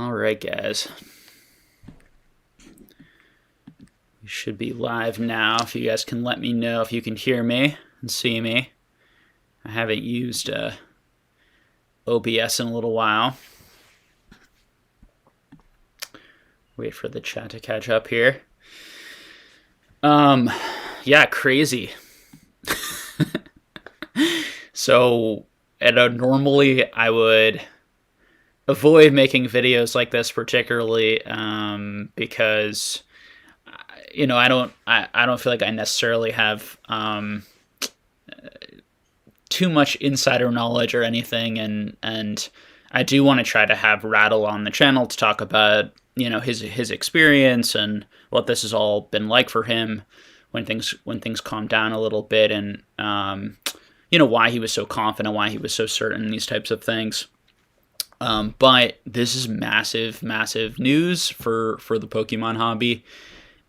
All right, guys. We should be live now. If you guys can let me know if you can hear me and see me. I haven't used OBS in a little while. Wait for the chat to catch up here. Yeah, crazy. So, normally I would avoid making videos like this, particularly because I don't feel like I necessarily have too much insider knowledge or anything, and I do want to try to have Rattle on the channel to talk about his experience and what this has all been like for him when things calm down a little bit, and why he was so confident, why he was so certain, these types of things. But this is massive news for the Pokemon hobby,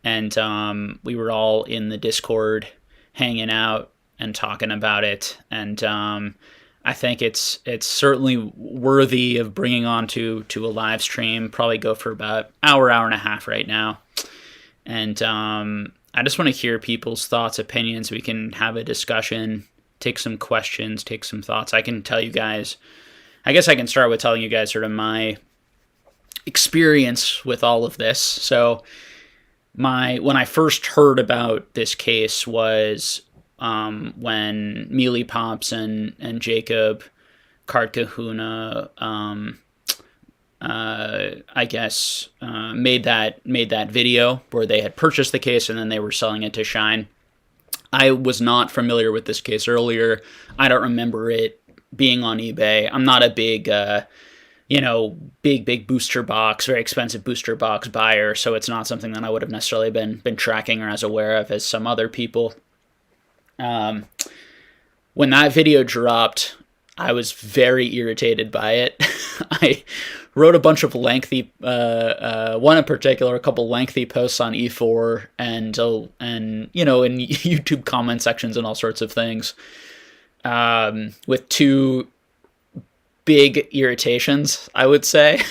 and we were all in the Discord hanging out and talking about it, and I think it's certainly worthy of bringing on to a live stream. Probably go for about hour and a half right now, and I just want to hear people's thoughts, opinions. We can have a discussion, take some questions, take some thoughts. I can tell you guys, I guess I can start with telling you guys sort of my experience with all of this. So when I first heard about this case was when Mealy Pops and Jacob Card Kahuna I guess made that video where they had purchased the case and then they were selling it to Shine. I was not familiar with this case earlier. I don't remember it being on eBay. I'm not a big big booster box, very expensive booster box buyer, so it's not something that I would have necessarily been tracking or as aware of as some other people. When that video dropped, I was very irritated by it. I wrote a bunch of lengthy, one in particular, a couple lengthy posts on E4 and in YouTube comment sections and all sorts of things, with two big irritations, I would say.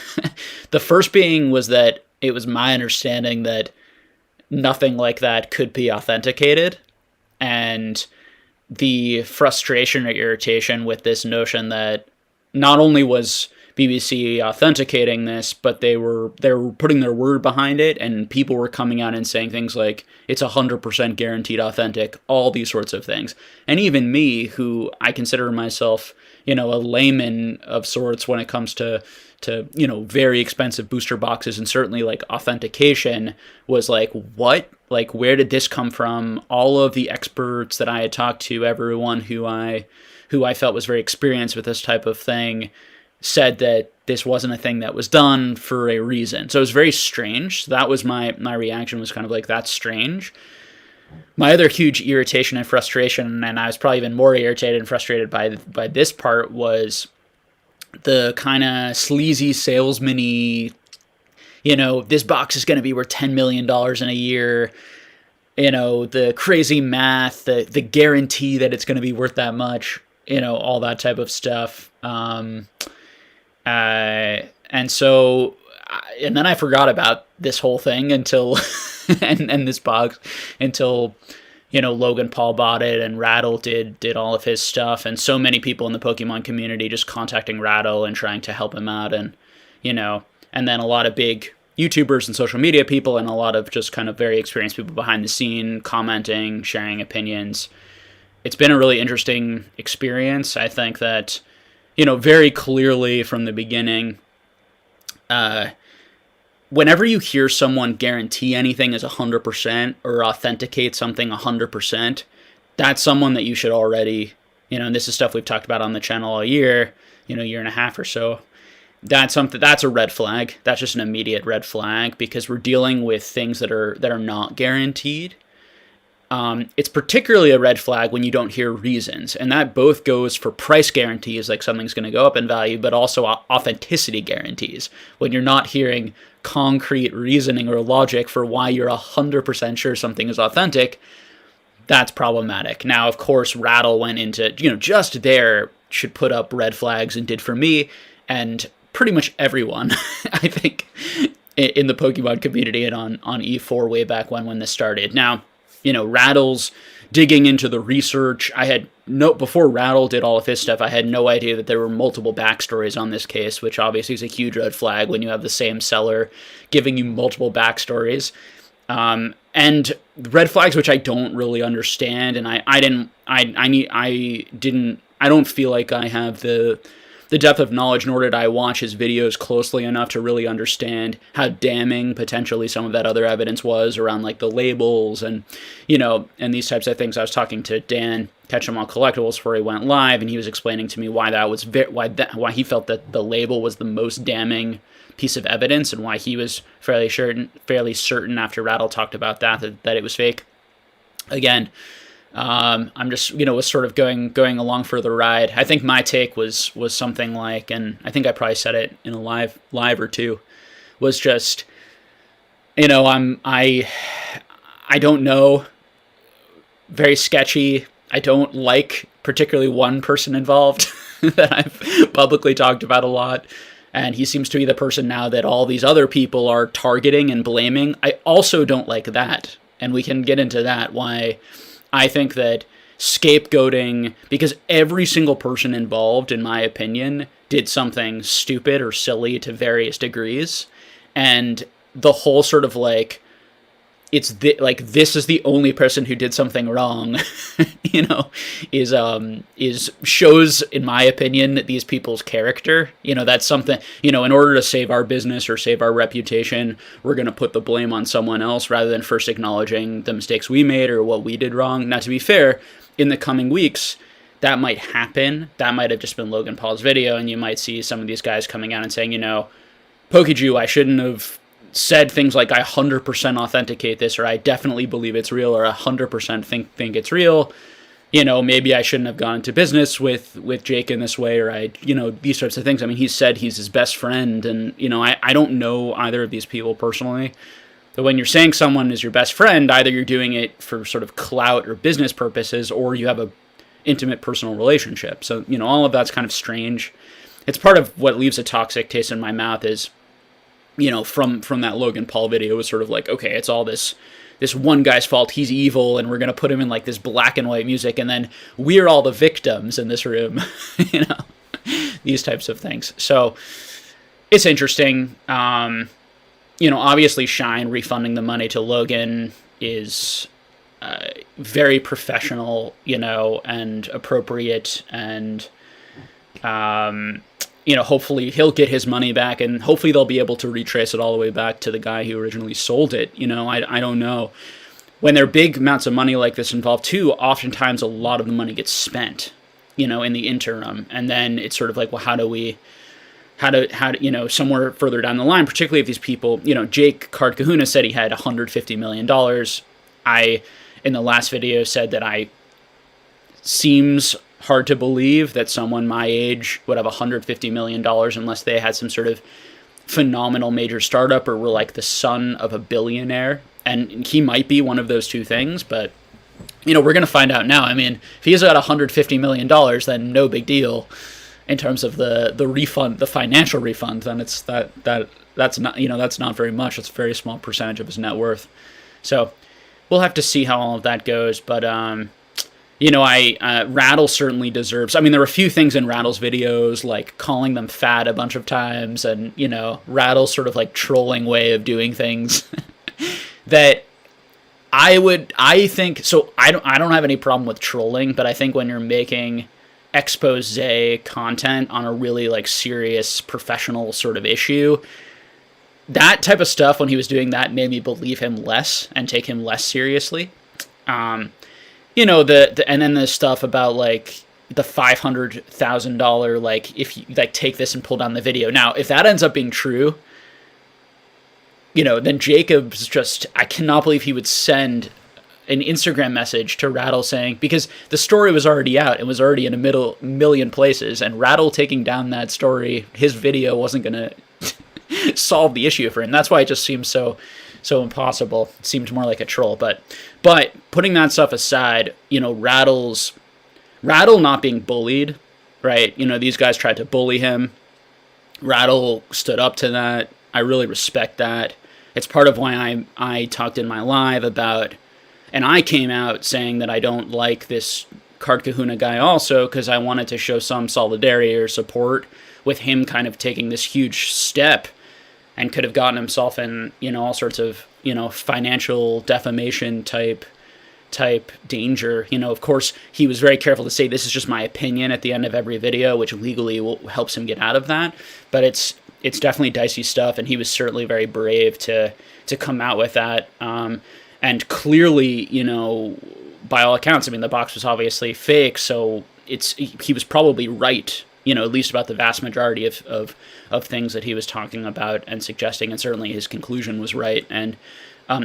The first being was that it was my understanding that nothing like that could be authenticated, and the frustration or irritation with this notion that not only was BBC authenticating this, but they were putting their word behind it, and people were coming out and saying things like it's 100% guaranteed authentic, all these sorts of things. And even me, who I consider myself a layman of sorts when it comes to very expensive booster boxes, and certainly like authentication, was like, what? Like, where did this come from? All of the experts that I had talked to, everyone who I felt was very experienced with this type of thing, said that this wasn't a thing that was done for a reason. So it was very strange. That was my reaction, was kind of like, that's strange. My other huge irritation and frustration, and I was probably even more irritated and frustrated by this part, was the kind of sleazy salesman-y, this box is going to be worth $10 million in a year, the crazy math, the guarantee that it's going to be worth that much, all that type of stuff. And so, and then I forgot about this whole thing until, and this box, until, Logan Paul bought it and Rattle did all of his stuff, and so many people in the Pokemon community just contacting Rattle and trying to help him out, and, and then a lot of big YouTubers and social media people and a lot of just kind of very experienced people behind the scene commenting, sharing opinions. It's been a really interesting experience. I think that, very clearly from the beginning, whenever you hear someone guarantee anything as 100% or authenticate something 100%, that's someone that you should already, and this is stuff we've talked about on the channel all year, year and a half or so. That's a red flag. That's just an immediate red flag, because we're dealing with things that are not guaranteed. It's particularly a red flag when you don't hear reasons, and that both goes for price guarantees, like something's going to go up in value, but also authenticity guarantees. When you're not hearing concrete reasoning or logic for why you're 100% sure something is authentic, that's problematic. Now, of course, Rattle went into, just there should put up red flags and did for me, and pretty much everyone, I think, in the Pokemon community and on E4 way back when this started. Now, Rattle's digging into the research. Before Rattle did all of his stuff, I had no idea that there were multiple backstories on this case, which obviously is a huge red flag when you have the same seller giving you multiple backstories. And red flags which I don't really understand, and I don't feel like I have the depth of knowledge, nor did I watch his videos closely enough to really understand how damning potentially some of that other evidence was around like the labels and and these types of things. I was talking to Dan Ketchum on Collectibles before he went live, and he was explaining to me why he felt that the label was the most damning piece of evidence, and why he was fairly certain after Rattle talked about that it was fake. Again, I'm just was sort of going along for the ride. I think my take was something like, and I think I probably said it in a live or two, was just I don't know, very sketchy. I don't like particularly one person involved that I've publicly talked about a lot. And he seems to be the person now that all these other people are targeting and blaming. I also don't like that. And we can get into that, why I think that scapegoating, because every single person involved, in my opinion, did something stupid or silly to various degrees. And the whole sort of like, this is the only person who did something wrong, is shows, in my opinion, these people's character. That's something, in order to save our business or save our reputation, we're going to put the blame on someone else rather than first acknowledging the mistakes we made or what we did wrong. Now, to be fair, in the coming weeks, that might happen. That might have just been Logan Paul's video, and you might see some of these guys coming out and saying, Pokeju, I shouldn't have said things like, I 100% authenticate this, or I definitely believe it's real, or 100% think it's real. Maybe I shouldn't have gone into business with Jake in this way, or these sorts of things. I mean, he said he's his best friend, and, I don't know either of these people personally. But when you're saying someone is your best friend, either you're doing it for sort of clout or business purposes, or you have a intimate personal relationship. So, all of that's kind of strange. It's part of what leaves a toxic taste in my mouth is, from that Logan Paul video, was sort of like, okay, it's all this one guy's fault, he's evil, and we're going to put him in like this black and white music, and then we're all the victims in this room, these types of things. So it's interesting. Obviously Shine refunding the money to Logan is very professional, and appropriate, and hopefully he'll get his money back, and hopefully they'll be able to retrace it all the way back to the guy who originally sold it. I don't know. When there are big amounts of money like this involved too, oftentimes a lot of the money gets spent, in the interim. And then it's sort of like, well, how do somewhere further down the line, particularly if these people, Jake Card Kahuna said he had $150 million. I, in the last video, said that seems hard to believe that someone my age would have $150 million unless they had some sort of phenomenal major startup or were like the son of a billionaire. And he might be one of those two things, but we're going to find out now. I mean, if he's got $150 million, then no big deal in terms of the refund, the financial refund. Then it's that's not, that's not very much. It's a very small percentage of his net worth. So we'll have to see how all of that goes. But, Rattle certainly deserves. I mean, there were a few things in Rattle's videos, like calling them fat a bunch of times, and Rattle's sort of like trolling way of doing things that I think. So I don't have any problem with trolling, but I think when you're making expose content on a really like serious professional sort of issue, that type of stuff, when he was doing that, made me believe him less and take him less seriously. And then the stuff about like the $500,000, like if you like take this and pull down the video. Now, if that ends up being true, then Jacob's just, I cannot believe he would send an Instagram message to Rattle saying, because the story was already out and was already in a million places, and Rattle taking down that story, his video wasn't going to solve the issue for him. That's why it just seems so impossible. It seemed more like a troll. But putting that stuff aside, Rattle not being bullied, right? These guys tried to bully him. Rattle stood up to that. I really respect that. It's part of why I talked in my live about, and I came out saying that I don't like this Card Kahuna guy also, because I wanted to show some solidarity or support with him kind of taking this huge step and could have gotten himself in, all sorts of, financial defamation type danger. Of course, he was very careful to say this is just my opinion at the end of every video, which legally helps him get out of that. But it's definitely dicey stuff, and he was certainly very brave to come out with that. And clearly, by all accounts, I mean, the box was obviously fake, so he was probably right, at least about the vast majority of things that he was talking about and suggesting, and certainly his conclusion was right. And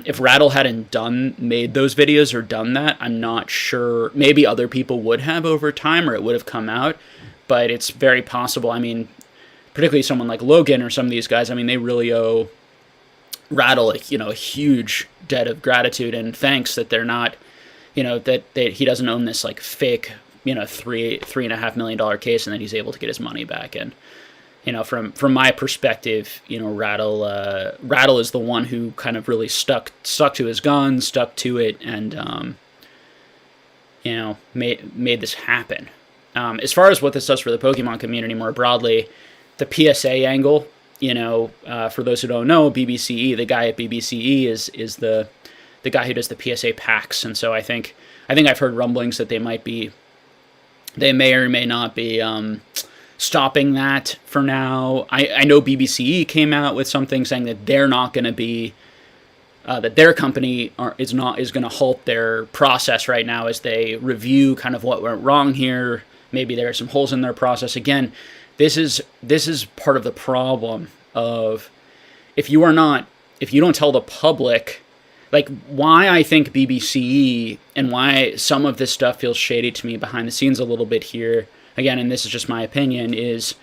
if Rattle hadn't made those videos or done that, I'm not sure. Maybe other people would have over time, or it would have come out, but it's very possible. I mean, particularly someone like Logan or some of these guys, I mean, they really owe Rattle, a huge debt of gratitude and thanks that they're not, that he doesn't own this like fake, $3.5 million case, and that he's able to get his money back. And from my perspective, Rattle is the one who kind of really stuck to his guns, stuck to it, and made this happen. As far as what this does for the Pokemon community more broadly, the PSA angle, for those who don't know, BBCE, the guy at BBCE is the guy who does the PSA packs, and so I think I've heard rumblings that they may or may not be stopping that for now. I know BBCE came out with something saying that they're not going to be that their company is going to halt their process right now as they review kind of what went wrong here. Maybe there are some holes in their process. Again, this is part of the problem of if you don't tell the public, like why I think BBCE and why some of this stuff feels shady to me behind the scenes a little bit here, again, and this is just my opinion, is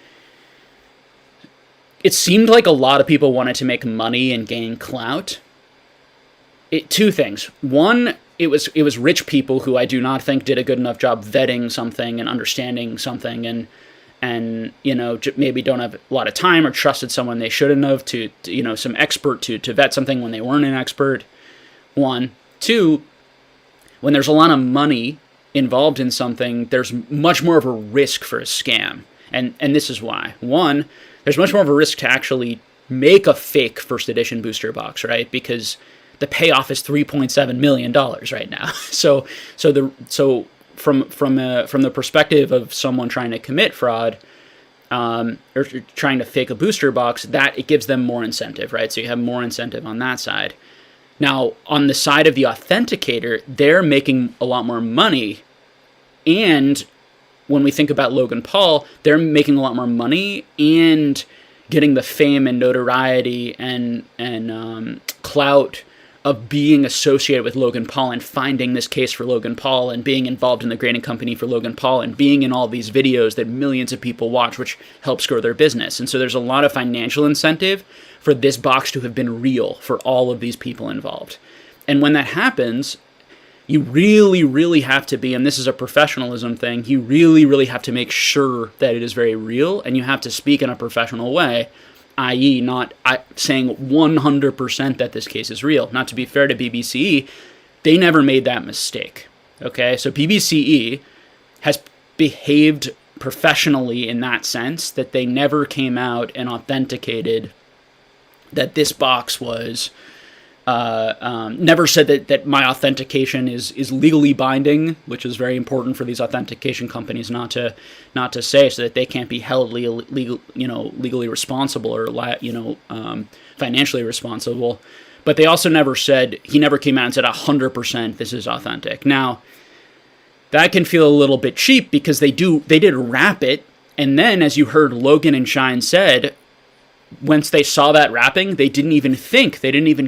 it seemed like a lot of people wanted to make money and gain clout. Two things. One, it was rich people who I do not think did a good enough job vetting something and understanding something, and maybe don't have a lot of time or trusted someone they shouldn't have to some expert to vet something when they weren't an expert. One. Two, when there's a lot of money involved in something, there's much more of a risk for a scam. And this is why. One, there's much more of a risk to actually make a fake first edition booster box, right? Because the payoff is $3.7 million right now. So from the perspective of someone trying to commit fraud, or trying to fake a booster box, that it gives them more incentive, right? So you have more incentive on that side. Now, on the side of the authenticator, they're making a lot more money, and when we think about Logan Paul, they're making a lot more money and getting the fame and notoriety and clout of being associated with Logan Paul and finding this case for Logan Paul and being involved in the grading company for Logan Paul and being in all these videos that millions of people watch, which helps grow their business. And so there's a lot of financial incentive for this box to have been real for all of these people involved. And when that happens, you really, really have to be, and this is a professionalism thing, you really, really have to make sure that it is very real, and you have to speak in a professional way, i.e. not saying 100% that this case is real. Not to be fair to BBCE, they never made that mistake. Okay, so BBCE has behaved professionally in that sense, that they never came out and authenticated that this box was, never said that my authentication is legally binding, which is very important for these authentication companies not to say, so that they can't be held legally responsible or financially responsible. But they also never said, he never came out and said 100% this is authentic. Now, that can feel a little bit cheap because they did wrap it, and then as you heard Logan and Shine said, once they saw that wrapping, they didn't even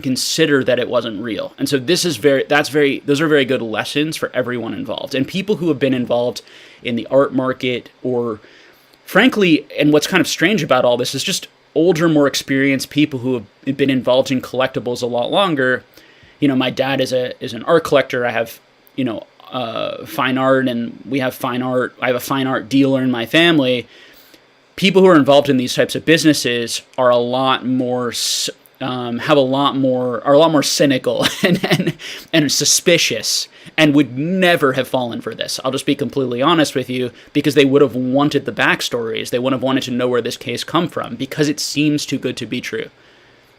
consider that it wasn't real. And so those are very good lessons for everyone involved. And people who have been involved in the art market, or frankly, and what's kind of strange about all this is just older, more experienced people who have been involved in collectibles a lot longer. My dad is an art collector. I have, fine art, and we have fine art. I have a fine art dealer in my family. people who are involved in these types of businesses are a lot more are a lot more cynical and suspicious, and would never have fallen for this. I'll just be completely honest with you, because they would have wanted the backstories. They would have wanted to know where this case come from, because it seems too good to be true.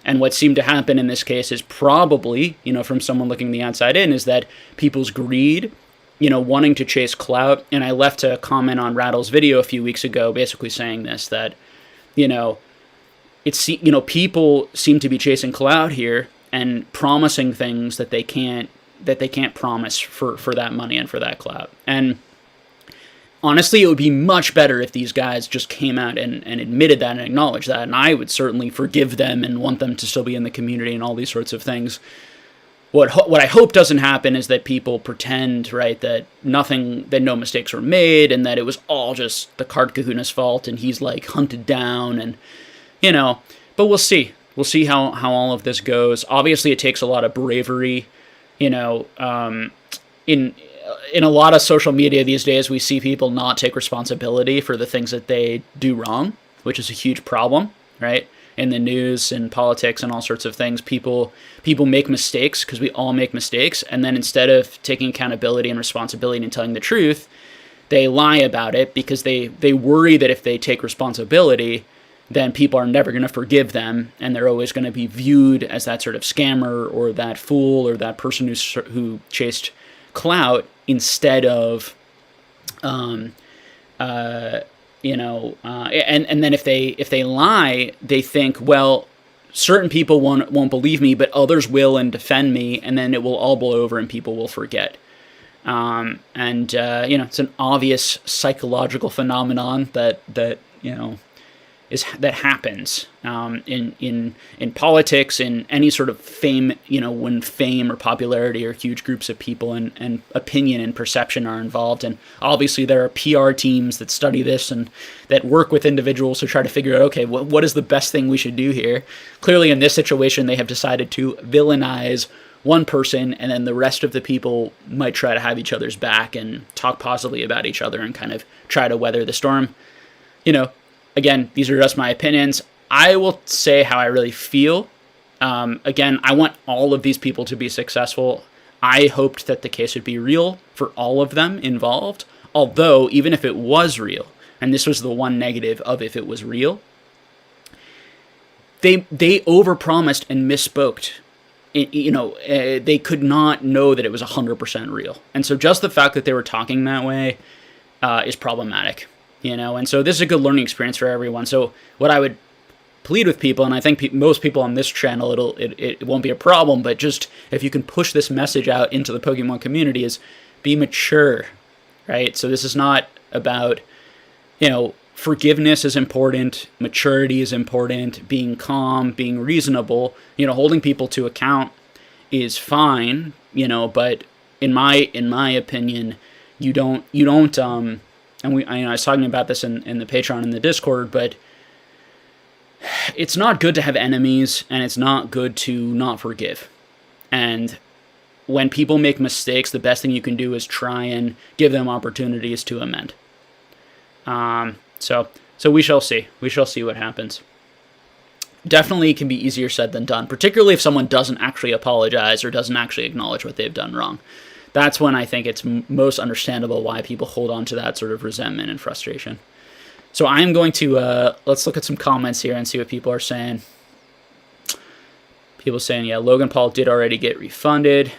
And what seemed to happen in this case is probably, from someone looking the outside in, is that people's greed, wanting to chase clout. And I left a comment on Rattle's video a few weeks ago basically saying this, that, people seem to be chasing clout here and promising things that they can't promise for that money and for that clout. And honestly, it would be much better if these guys just came out and admitted that and acknowledged that. And I would certainly forgive them and want them to still be in the community and all these sorts of things. What I hope doesn't happen is that people pretend, right, that no mistakes were made, and that it was all just the Card Kahuna's fault, and he's like hunted down, and but we'll see. We'll see how all of this goes. Obviously, it takes a lot of bravery, in a lot of social media these days, we see people not take responsibility for the things that they do wrong, which is a huge problem, right? In the news and politics and all sorts of things, people make mistakes, because we all make mistakes, and then instead of taking accountability and responsibility and telling the truth, they lie about it, because they worry that if they take responsibility, then people are never going to forgive them, and they're always going to be viewed as that sort of scammer or that fool or that person who chased clout, instead of and then if they lie, they think, well, certain people won't believe me, but others will and defend me, and then it will all blow over and people will forget. It's an obvious psychological phenomenon that happens in politics, in any sort of fame, when fame or popularity or huge groups of people and opinion and perception are involved. And obviously there are PR teams that study this and that work with individuals to try to figure out, okay, what is the best thing we should do here? Clearly in this situation, they have decided to villainize one person, and then the rest of the people might try to have each other's back and talk positively about each other and kind of try to weather the storm. Again, these are just my opinions. I will say how I really feel. Again, I want all of these people to be successful. I hoped that the case would be real for all of them involved. Although, even if it was real, and this was the one negative of if it was real, they overpromised and misspoke. They could not know that it was 100% real. And so just the fact that they were talking that way is problematic. And so this is a good learning experience for everyone. So what I would plead with people, and I think most people on this channel, it won't be a problem, but just if you can push this message out into the Pokemon community, is be mature, right? So this is not about, forgiveness is important, maturity is important, being calm, being reasonable, holding people to account is fine, but in my opinion, you don't and I was talking about this in the Patreon and the Discord, but it's not good to have enemies, and it's not good to not forgive. And when people make mistakes, the best thing you can do is try and give them opportunities to amend. So we shall see. We shall see what happens. Definitely can be easier said than done, particularly if someone doesn't actually apologize or doesn't actually acknowledge what they've done wrong. That's when I think it's most understandable why people hold on to that sort of resentment and frustration. So I'm going to, let's look at some comments here and see what people are saying. People saying, yeah, Logan Paul did already get refunded.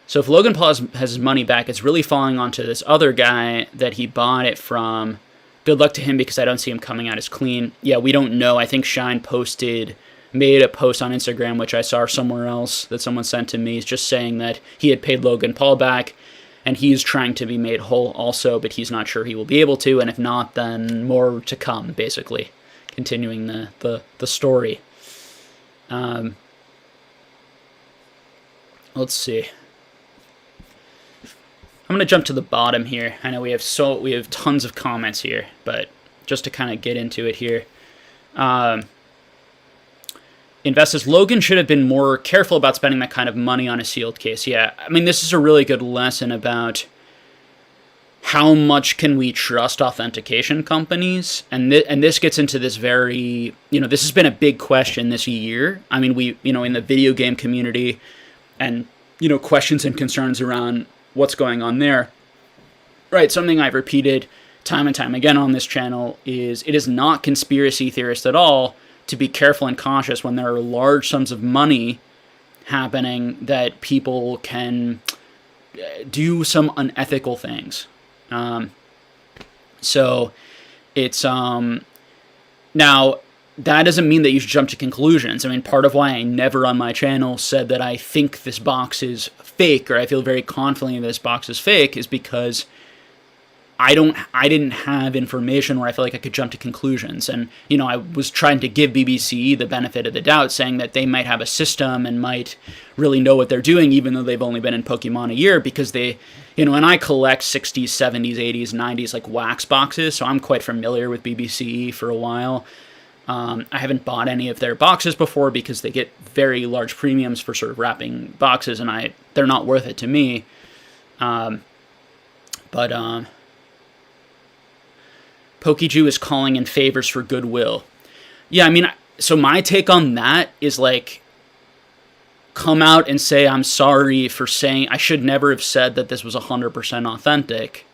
So if Logan Paul has his money back, it's really falling onto this other guy that he bought it from. Good luck to him, because I don't see him coming out as clean. Yeah, we don't know. I think Shine made a post on Instagram, which I saw somewhere else that someone sent to me, just saying that he had paid Logan Paul back, and he's trying to be made whole also, but he's not sure he will be able to, and if not, then more to come, basically, continuing the story. Let's see. I'm going to jump to the bottom here. I know we have tons of comments here, but just to kind of get into it here. Investors, Logan should have been more careful about spending that kind of money on a sealed case. Yeah, I mean, this is a really good lesson about how much can we trust authentication companies? And this gets into this very, this has been a big question this year. I mean, we, in the video game community, and, questions and concerns around what's going on there. Right, something I've repeated time and time again on this channel is it is not conspiracy theorist at all to be careful and cautious when there are large sums of money happening that people can do some unethical things. So it's, now that doesn't mean that you should jump to conclusions. I mean, part of why I never on my channel said that I think this box is fake, or I feel very confident this box is fake, is because I didn't have information where I feel like I could jump to conclusions. And, I was trying to give BBC the benefit of the doubt, saying that they might have a system and might really know what they're doing, even though they've only been in Pokemon a year, because they, and I collect 60s, 70s, 80s, 90s, like wax boxes, so I'm quite familiar with BBC for a while. I haven't bought any of their boxes before because they get very large premiums for sort of wrapping boxes, and they're not worth it to me. Pokeju is calling in favors for goodwill. Yeah, I mean, so my take on that is like, come out and say, I'm sorry for saying, I should never have said that this was 100% authentic,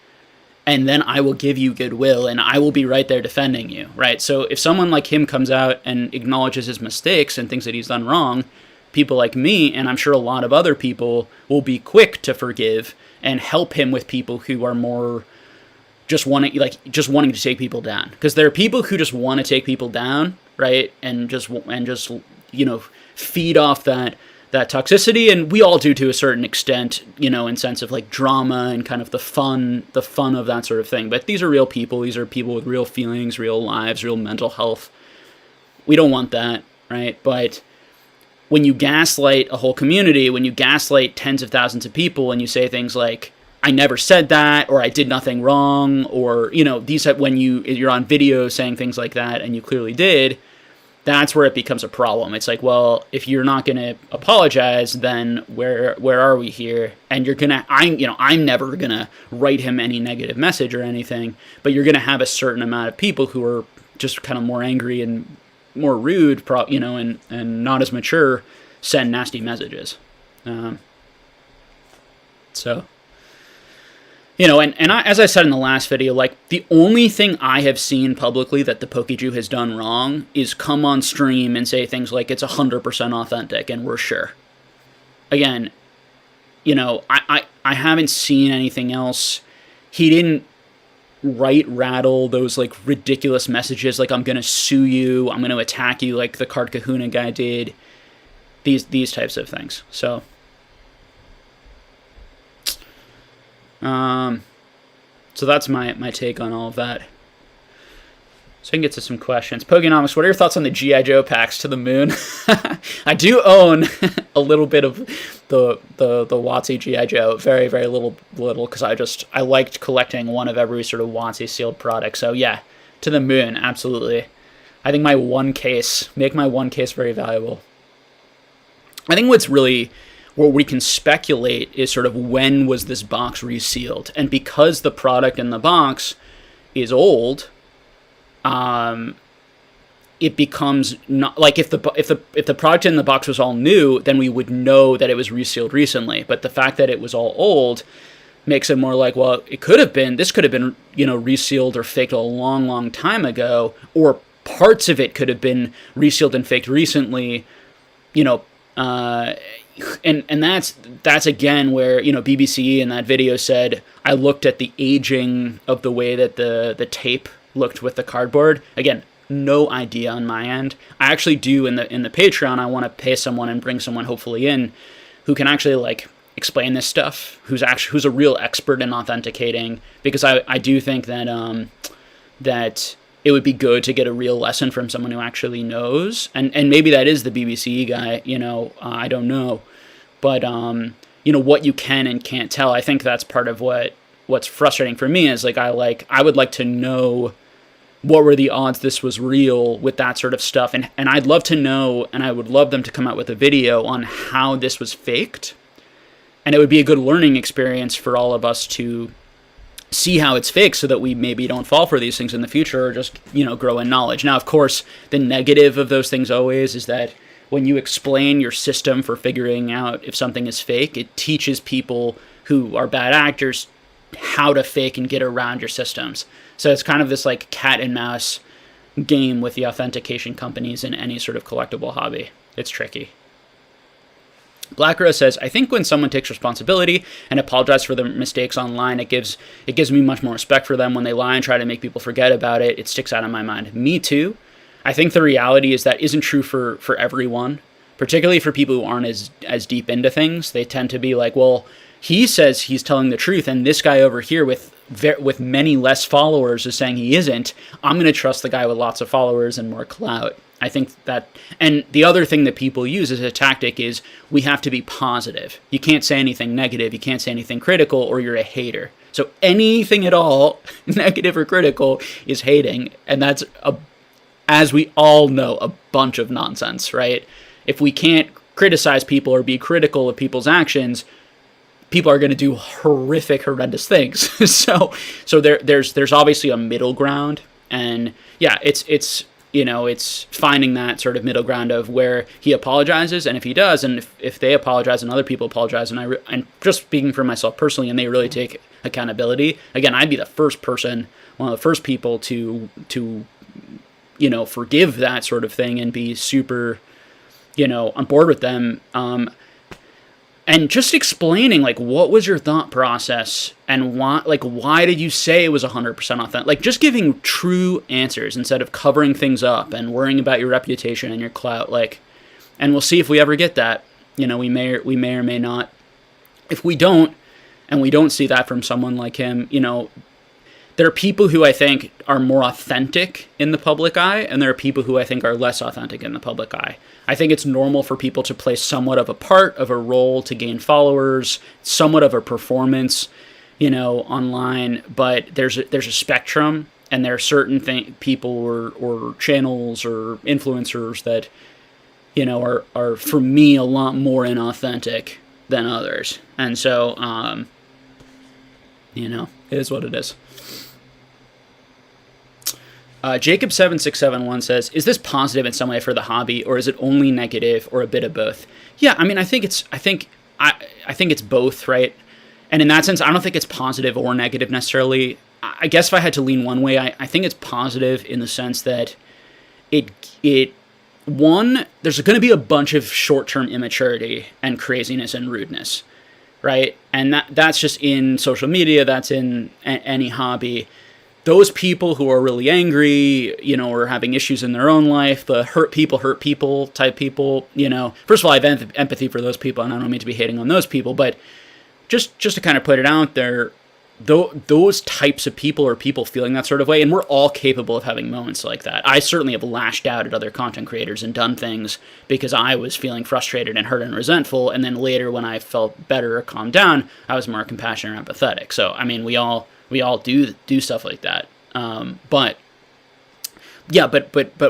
and then I will give you goodwill, and I will be right there defending you, right? So if someone like him comes out and acknowledges his mistakes and things that he's done wrong, people like me, and I'm sure a lot of other people, will be quick to forgive and help him with people who are more just wanting to take people down, because there are people who just want to take people down, right, and just feed off that toxicity, and we all do to a certain extent, in sense of like drama and kind of the fun of that sort of thing. But these are real people. These are people with real feelings, real lives, real mental health. We don't want that, right? But when you gaslight a whole community, when you gaslight tens of thousands of people, and you say things like, I never said that, or I did nothing wrong, or, when you're on video saying things like that, and you clearly did, that's where it becomes a problem. It's like, well, if you're not going to apologize, then where are we here? And I'm never going to write him any negative message or anything, but you're going to have a certain amount of people who are just kind of more angry and more rude, and not as mature, send nasty messages. As I said in the last video, like, the only thing I have seen publicly that the Pokeju has done wrong is come on stream and say things like, it's 100% authentic, and we're sure. Again, I haven't seen anything else. He didn't write Rattle those, like, ridiculous messages, like, I'm gonna sue you, I'm gonna attack you, like the Card Kahuna guy did. These types of things, so... So that's my take on all of that. So I can get to some questions. Pokenomics, what are your thoughts on the G.I. Joe packs to the moon? I do own a little bit of the WotC G.I. Joe. Very, very little, because I liked collecting one of every sort of WotC sealed product. So yeah, to the moon, absolutely. I think make my one case very valuable. I think what we can speculate is sort of when was this box resealed, and because the product in the box is old, it becomes not like if the product in the box was all new, then we would know that it was resealed recently. But the fact that it was all old makes it more like, well, this could have been resealed or faked a long, long time ago, or parts of it could have been resealed and faked recently, And that's again where, BBC in that video said, I looked at the aging of the way that the tape looked with the cardboard. Again, no idea on my end. I actually do in the Patreon, I want to pay someone and bring someone hopefully in who can actually like explain this stuff, who's a real expert in authenticating, because I do think that that it would be good to get a real lesson from someone who actually knows. And maybe that is the BBC guy, I don't know. But, what you can and can't tell, I think that's part of what's frustrating for me is, like, I would like to know what were the odds this was real with that sort of stuff. And I'd love to know, and I would love them to come out with a video on how this was faked. And it would be a good learning experience for all of us to see how it's fake so that we maybe don't fall for these things in the future, or just, grow in knowledge. Now, of course, the negative of those things always is that when you explain your system for figuring out if something is fake, it teaches people who are bad actors how to fake and get around your systems. So it's kind of this like cat and mouse game with the authentication companies in any sort of collectible hobby. It's tricky. Black Rose says, I think when someone takes responsibility and apologizes for their mistakes online, it gives me much more respect for them. When they lie and try to make people forget about it, it sticks out of my mind. Me too. I think the reality is that isn't true for everyone, particularly for people who aren't as deep into things. They tend to be like, well, he says he's telling the truth, and this guy over here with many less followers is saying he isn't. I'm going to trust the guy with lots of followers and more clout. I think that, and the other thing that people use as a tactic is we have to be positive. You can't say anything negative, you can't say anything critical, or you're a hater. So anything at all, negative or critical, is hating, and that's, as we all know, a bunch of nonsense, right? If we can't criticize people or be critical of people's actions, people are going to do horrific, horrendous things. so there's obviously a middle ground, and yeah, it's finding that sort of middle ground of where he apologizes, and if he does, and if they apologize and other people apologize, and just speaking for myself personally, and they really take accountability, again, I'd be the first person, one of the first people to forgive that sort of thing and be super, on board with them. And just explaining, like, what was your thought process and why did you say it was 100% authentic? Like, just giving true answers instead of covering things up and worrying about your reputation and your clout. Like, and we'll see if we ever get that. We may or may not. If we don't, and we don't see that from someone like him, there are people who I think are more authentic in the public eye, and there are people who I think are less authentic in the public eye. I think it's normal for people to play somewhat of a part of a role to gain followers, somewhat of a performance, online, but there's a spectrum, and there are certain people or channels or influencers that, are for me a lot more inauthentic than others. And so, it is what it is. Jacob7671 says, is this positive in some way for the hobby, or is it only negative, or a bit of both? Yeah, I mean, I think it's both, right? And in that sense, I don't think it's positive or negative necessarily. I guess if I had to lean one way, I think it's positive in the sense that there's going to be a bunch of short-term immaturity and craziness and rudeness, right? And that's just in social media, that's in any hobby. Those people who are really angry, or having issues in their own life, the hurt people type people, first of all, I have empathy for those people, and I don't mean to be hating on those people, but just to kind of put it out there, those types of people are people feeling that sort of way, and we're all capable of having moments like that. I certainly have lashed out at other content creators and done things because I was feeling frustrated and hurt and resentful, and then later when I felt better or calmed down, I was more compassionate and empathetic. So, I mean, we all do stuff like that. But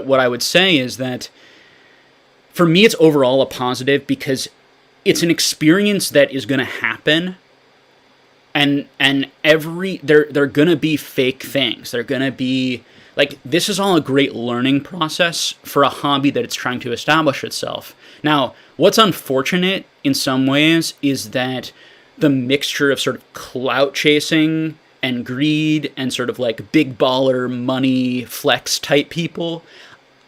what I would say is that for me, it's overall a positive because it's an experience that is going to happen. And they're going to be fake things. They're going to be like, this is all a great learning process for a hobby that it's trying to establish itself. Now, what's unfortunate in some ways is that the mixture of sort of clout chasing and greed and sort of like big baller money flex type people,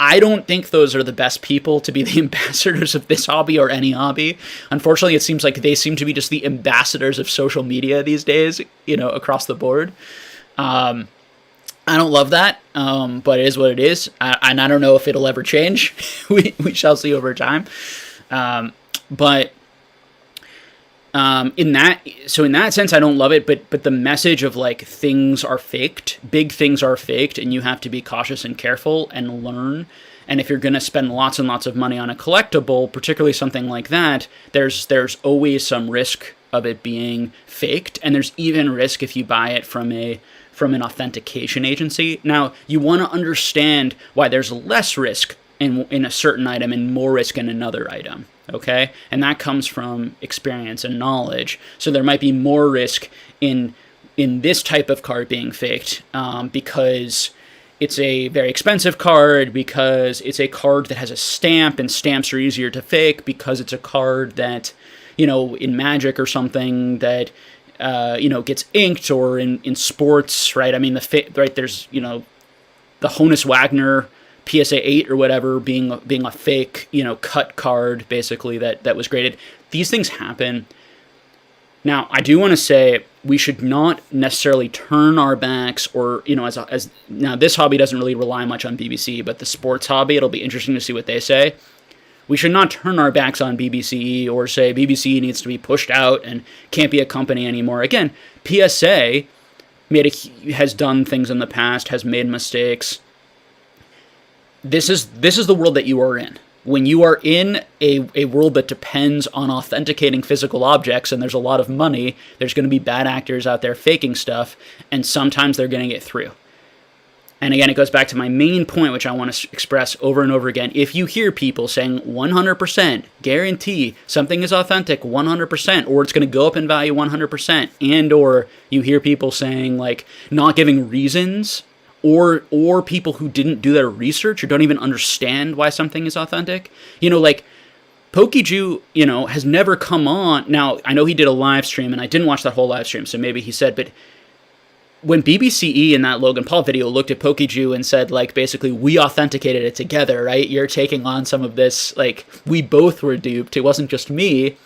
I don't think those are the best people to be the ambassadors of this hobby or any hobby. Unfortunately, it seems like they seem to be just the ambassadors of social media these days, across the board. I don't love that, but it is what it is. And I don't know if it'll ever change. we shall see over time. In that sense, I don't love it, but the message of like things are faked, big things are faked, and you have to be cautious and careful and learn. And if you're going to spend lots and lots of money on a collectible, particularly something like that, there's always some risk of it being faked, and there's even risk if you buy it from an authentication agency. Now, you want to understand why there's less risk in a certain item and more risk in another item. Okay? And that comes from experience and knowledge. So there might be more risk in in this type of card being faked, because it's a very expensive card, because it's a card that has a stamp, and stamps are easier to fake, because it's a card that, in Magic or something that, gets inked, or in sports, right? I mean, there's, the Honus Wagner PSA 8 or whatever being a fake, cut card, basically, that was graded. These things happen. Now, I do want to say we should not necessarily turn our backs, or, as now this hobby doesn't really rely much on BBC, but the sports hobby, it'll be interesting to see what they say. We should not turn our backs on BBC or say BBC needs to be pushed out and can't be a company anymore. Again, PSA has done things in the past, has made mistakes. This is the world that you are in. When you are in a world that depends on authenticating physical objects, and there's a lot of money, there's going to be bad actors out there faking stuff, and sometimes they're going to get through. And again, it goes back to my main point, which I want to express over and over again. If you hear people saying 100% guarantee something is authentic 100%, or it's going to go up in value 100%, and or you hear people saying like not giving reasons, or people who didn't do their research or don't even understand why something is authentic, like PokeJew, has never come on. Now, I know he did a live stream, and I didn't watch that whole live stream, so maybe he said, but when BBCE in that Logan Paul video looked at PokeJew and said, like, basically, we authenticated it together, right? You're taking on some of this, like, we both were duped. It wasn't just me.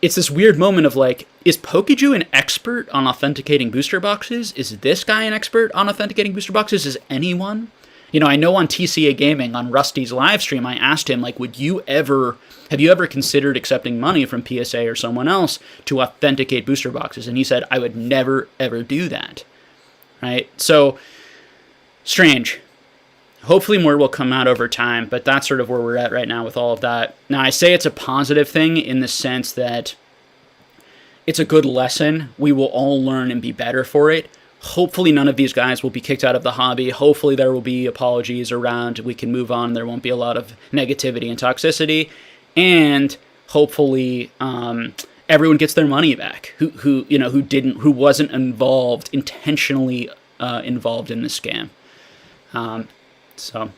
It's this weird moment of, like, is PokeJew an expert on authenticating booster boxes? Is this guy an expert on authenticating booster boxes? Is anyone? I know on TCA Gaming, on Rusty's live stream, I asked him, like, have you ever considered accepting money from PSA or someone else to authenticate booster boxes? And he said, I would never, ever do that, right? So, strange. Hopefully more will come out over time, but that's sort of where we're at right now with all of that. Now, I say it's a positive thing in the sense that it's a good lesson. We will all learn and be better for it. Hopefully none of these guys will be kicked out of the hobby. Hopefully there will be apologies around. We can move on. There won't be a lot of negativity and toxicity. And hopefully everyone gets their money back who wasn't intentionally involved in the scam. So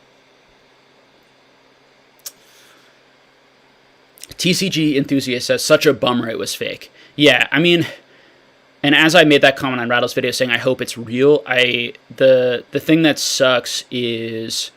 TCG enthusiast says, such a bummer it was fake. Yeah, I mean, and as I made that comment on Rattle's video saying I hope it's real, the thing that sucks is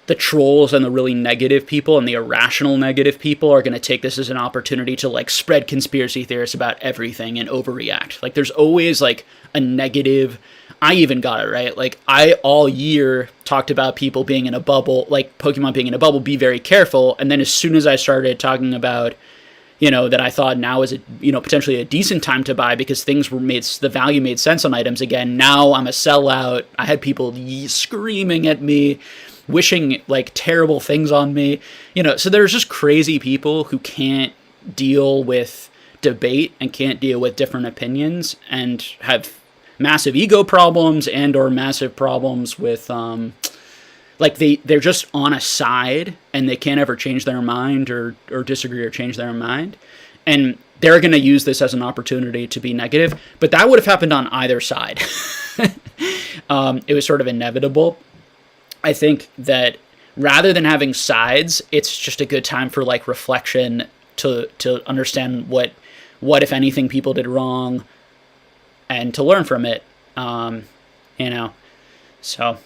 the trolls and the really negative people and the irrational negative people are going to take this as an opportunity to like spread conspiracy theories about everything and overreact. Like there's always like a negative. I even got it, right? Like I all year talked about people being in a bubble, like Pokemon being in a bubble, be very careful. And then as soon as I started talking about, that I thought now is potentially a decent time to buy because the value made sense on items again. Now I'm a sellout. I had people screaming at me, wishing like terrible things on me, so there's just crazy people who can't deal with debate and can't deal with different opinions and have massive ego problems and or massive problems with like they're just on a side and they can't ever change their mind or disagree or change their mind, and they're going to use this as an opportunity to be negative. But that would have happened on either side. It was sort of inevitable. I think that rather than having sides, it's just a good time for like reflection to understand what if anything people did wrong and to learn from it. So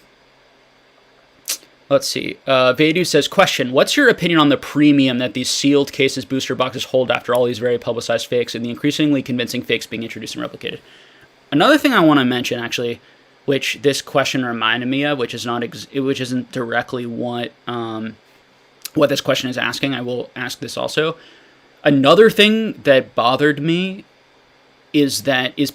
let's see. Vadu says, question, what's your opinion on the premium that these sealed cases booster boxes hold after all these very publicized fakes and the increasingly convincing fakes being introduced and replicated? Another thing I want to mention, actually, which this question reminded me of, which isn't directly what this question is asking. I will ask this also. Another thing that bothered me is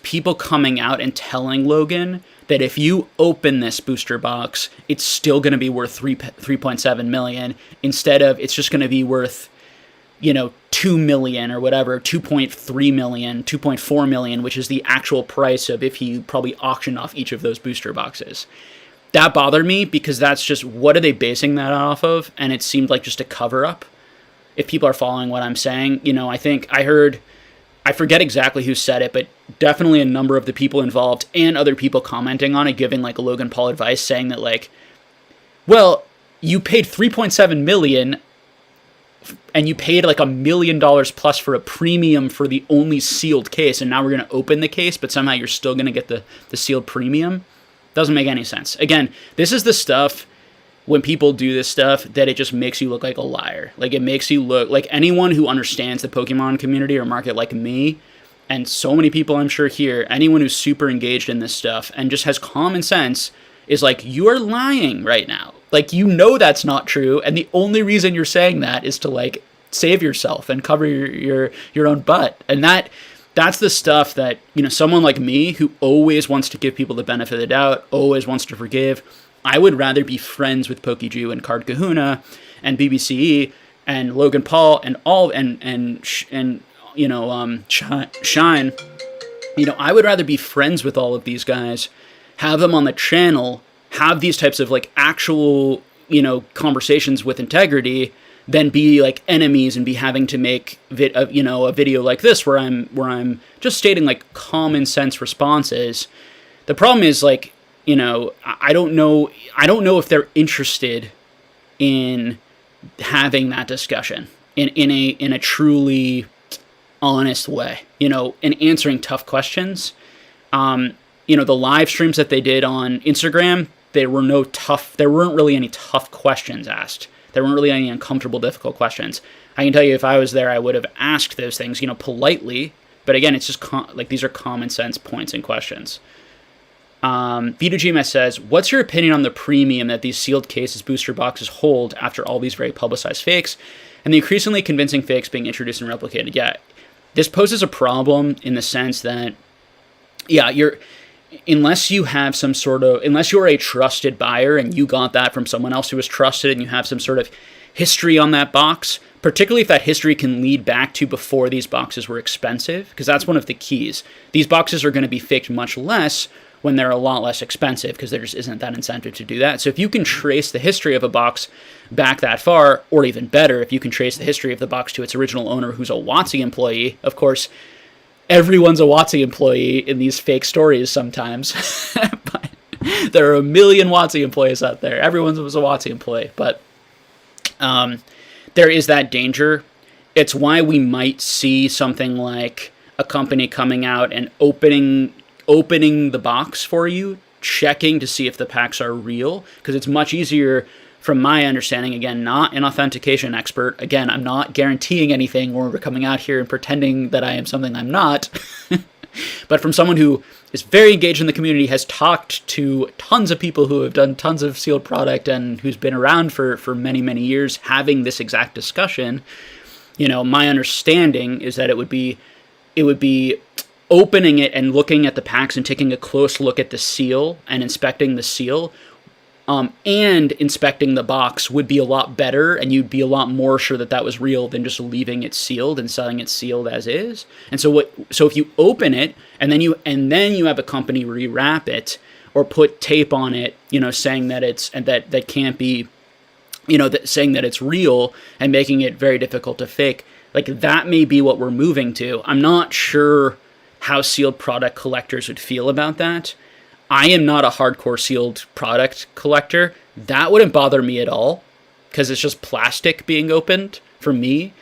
people coming out and telling Logan that if you open this booster box, it's still going to be worth 3.7 million instead of it's just going to be worth 2 million or whatever, 2.3 million, 2.4 million, which is the actual price of if he probably auctioned off each of those booster boxes. That bothered me because that's just, what are they basing that off of? And it seemed like just a cover up. If people are following what I'm saying, I think I heard I forget exactly who said it, but definitely a number of the people involved and other people commenting on it, giving like Logan Paul advice, saying that like, well, you paid $3.7 million and you paid like $1 million plus for a premium for the only sealed case, and now we're going to open the case, but somehow you're still going to get the sealed premium. Doesn't make any sense. Again, this is the stuff, when people do this stuff, that it just makes you look like a liar. Like, it makes you look like anyone who understands the Pokemon community or market like me, and so many people I'm sure here, anyone who's super engaged in this stuff and just has common sense is like, you are lying right now. Like, you know that's not true, and the only reason you're saying that is to like save yourself and cover your own butt. And that's the stuff that, you know, someone like me who always wants to give people the benefit of the doubt, always wants to forgive, I would rather be friends with PokeJew and Card Kahuna and BBCE and Logan Paul and all and you know, Shine. You know, I would rather be friends with all of these guys, have them on the channel, have these types of like actual, you know, conversations with integrity, than be like enemies and be having to make you know, a video like this where I'm just stating like common sense responses. The problem is, like, you know, I don't know if they're interested in having that discussion in a truly honest way, you know, in answering tough questions. You know, the live streams that they did on Instagram, there weren't really any tough questions asked. There weren't really any uncomfortable, difficult questions. I can tell you, if I was there, I would have asked those things, you know, politely. But again, it's just like, these are common sense points and questions. V2GMS says, what's your opinion on the premium that these sealed cases booster boxes hold after all these very publicized fakes and the increasingly convincing fakes being introduced and replicated? Yeah, this poses a problem in the sense that, yeah, unless you're a trusted buyer and you got that from someone else who was trusted and you have some sort of history on that box, particularly if that history can lead back to before these boxes were expensive, because that's one of the keys. These boxes are going to be faked much less when they're a lot less expensive, because there just isn't that incentive to do that. So if you can trace the history of a box back that far, or even better, if you can trace the history of the box to its original owner who's a WotC employee, of course, everyone's a WotC employee in these fake stories sometimes. But there are a million WotC employees out there. Everyone was a WotC employee. But there is that danger. It's why we might see something like a company coming out and opening the box for you, checking to see if the packs are real, because it's much easier, from my understanding, again, not an authentication expert, again, I'm not guaranteeing anything or we're coming out here and pretending that I am something I'm not, but from someone who is very engaged in the community, has talked to tons of people who have done tons of sealed product and who's been around for many, many years having this exact discussion, you know, my understanding is that it would be opening it and looking at the packs and taking a close look at the seal and inspecting the seal, and inspecting the box would be a lot better, and you'd be a lot more sure that that was real than just leaving it sealed and selling it sealed as is. And so if you open it and then you have a company rewrap it or put tape on it, you know, saying that that can't be, you know, saying that it's real and making it very difficult to fake, like, that may be what we're moving to. I'm not sure how sealed product collectors would feel about that. I am not a hardcore sealed product collector. That wouldn't bother me at all, because it's just plastic being opened for me.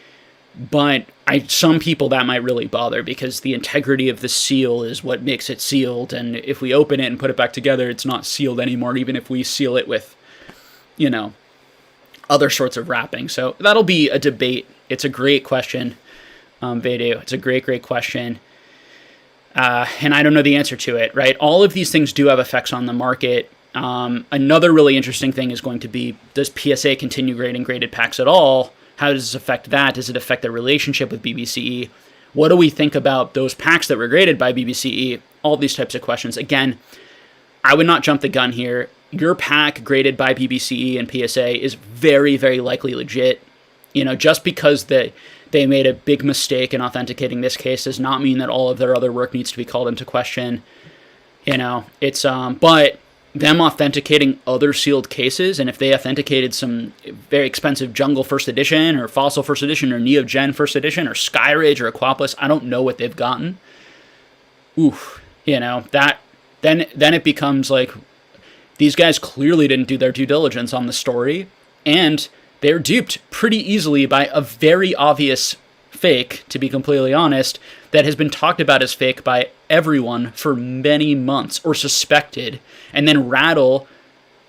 But some people that might really bother, because the integrity of the seal is what makes it sealed. And if we open it and put it back together, it's not sealed anymore, even if we seal it with, you know, other sorts of wrapping. So that'll be a debate. It's a great question, Vedu. It's a great, great question. And I don't know the answer to it, right? All of these things do have effects on the market. Another really interesting thing is going to be, does PSA continue grading graded packs at all? How does this affect that? Does it affect their relationship with BBCE? What do we think about those packs that were graded by BBCE? All these types of questions. Again, I would not jump the gun here. Your pack graded by BBCE and PSA is very, very likely legit. You know, just because they made a big mistake in authenticating this case does not mean that all of their other work needs to be called into question. You know, it's but them authenticating other sealed cases, and if they authenticated some very expensive Jungle First Edition or Fossil First Edition or Neo-Gen First Edition or Skyridge or Aquapolis, I don't know what they've gotten. Oof, that then it becomes like these guys clearly didn't do their due diligence on the story, and they're duped pretty easily by a very obvious fake, to be completely honest, that has been talked about as fake by everyone for many months, or suspected. And then Rattle,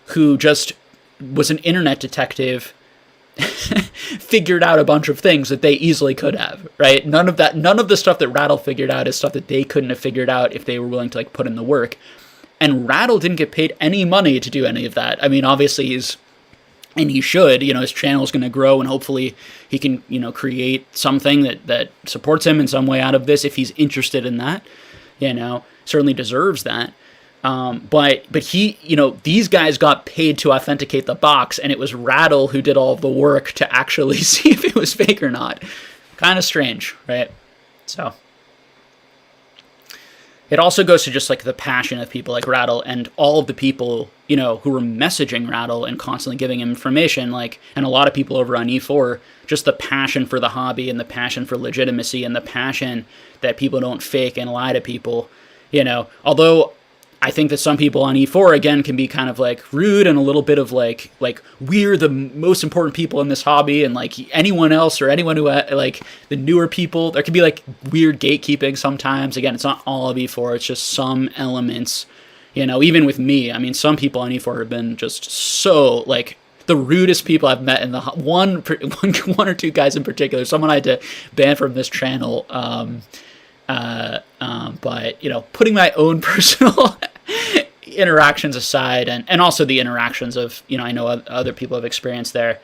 who just was an internet detective, figured out a bunch of things that they easily could have, right? None of the stuff that Rattle figured out is stuff that they couldn't have figured out if they were willing to like put in the work. And Rattle didn't get paid any money to do any of that. I mean, obviously and he should, his channel is going to grow, and hopefully he can, create something that supports him in some way out of this if he's interested in that, certainly deserves that. But he, these guys got paid to authenticate the box, and it was Rattle who did all of the work to actually see if it was fake or not. Kind of strange, right? So it also goes to just like the passion of people like Rattle and all of the people, who were messaging Rattle and constantly giving him information, and a lot of people over on E4, just the passion for the hobby and the passion for legitimacy and the passion that people don't fake and lie to people, although I think that some people on E4, again, can be kind of like rude and a little bit of like we're the most important people in this hobby, and like anyone else or anyone who like the newer people, there can be like weird gatekeeping sometimes. Again, it's not all of E4, it's just some elements, even with me. I mean, some people on E4 have been just so like the rudest people I've met in the one or two guys in particular. Someone I had to ban from this channel. But putting my own personal interactions aside, and also the interactions of, I know other people have experienced there.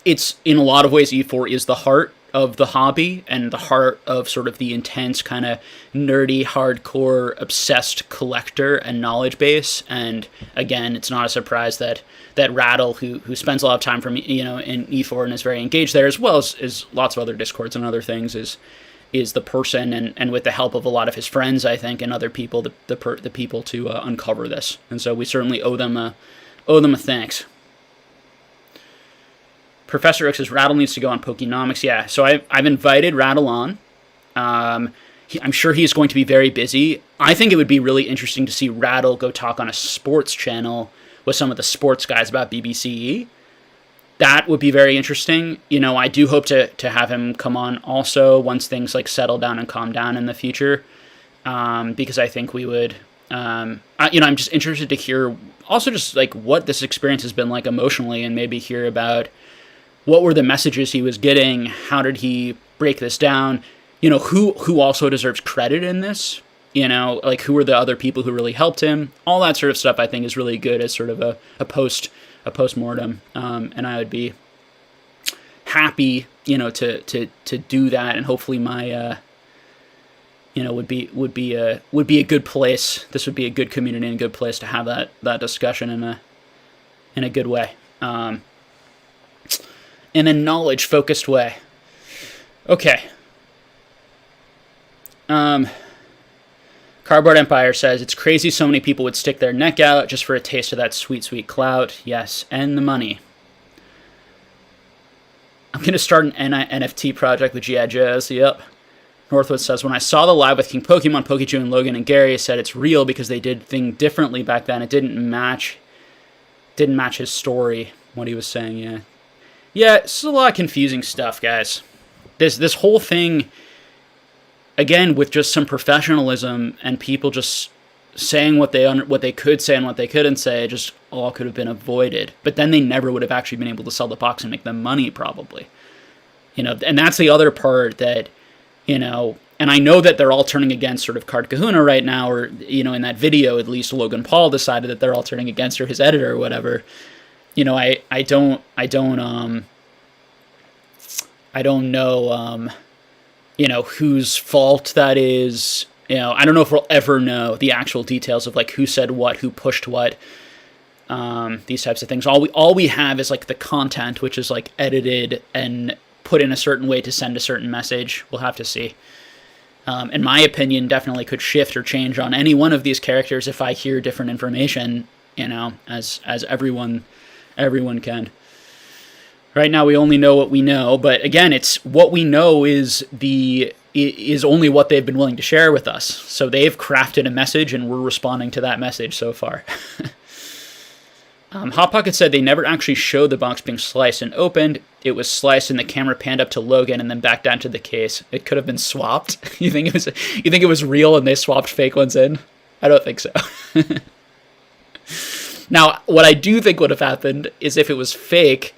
It's in a lot of ways, E4 is the heart of the hobby and the heart of sort of the intense kind of nerdy, hardcore, obsessed collector and knowledge base. And again, it's not a surprise that Rattle, who spends a lot of time from, in E4 and is very engaged there, as well as lots of other Discords and other things, is the person, and with the help of a lot of his friends, I think, and other people, the people to uncover this. And so we certainly owe them a thanks. Professor X says Rattle needs to go on Pokenomics. Yeah, so I've invited Rattle on. I'm sure he's going to be very busy. I think it would be really interesting to see Rattle go talk on a sports channel with some of the sports guys about BBCE. That would be very interesting. I do hope to have him come on also once things like settle down and calm down in the future, because I think we would. I'm just interested to hear also just like what this experience has been like emotionally, and maybe hear about what were the messages he was getting, how did he break this down, who also deserves credit in this, like who are the other people who really helped him. All that sort of stuff I think is really good as sort of a post-mortem, and I would be happy, to do that, and hopefully my, would be a good place. This would be a good community and a good place to have that discussion in a good way, in a knowledge-focused way. Okay. Cardboard Empire says, it's crazy so many people would stick their neck out just for a taste of that sweet, sweet clout. Yes, and the money. I'm going to start an NFT project with G.I. Joes. Yep. Northwood says, when I saw the live with King Pokemon, Pokiju, and Logan and Gary, said it's real because they did things differently back then. It didn't match his story, what he was saying, yeah. Yeah, it's a lot of confusing stuff, guys. This whole thing, again, with just some professionalism and people just saying what they could say and what they couldn't say, just all could have been avoided. But then they never would have actually been able to sell the box and make them money, probably. And that's the other part that, and I know that they're all turning against sort of Card Kahuna right now, or, in that video, at least Logan Paul decided that they're all turning against her, his editor or whatever. I don't know, whose fault that is. I don't know if we'll ever know the actual details of like who said what, who pushed what, these types of things. All we have is like the content, which is like edited and put in a certain way to send a certain message. We'll have to see. in my opinion, definitely could shift or change on any one of these characters if I hear different information, as everyone can. Right now we only know what we know, but again, it's what we know is only what they've been willing to share with us. So they've crafted a message and we're responding to that message so far. Hot Pocket said they never actually showed the box being sliced and opened. It was sliced and the camera panned up to Logan and then back down to the case. It could have been swapped. You think it was real and they swapped fake ones in? I don't think so. Now, what I do think would have happened is if it was fake,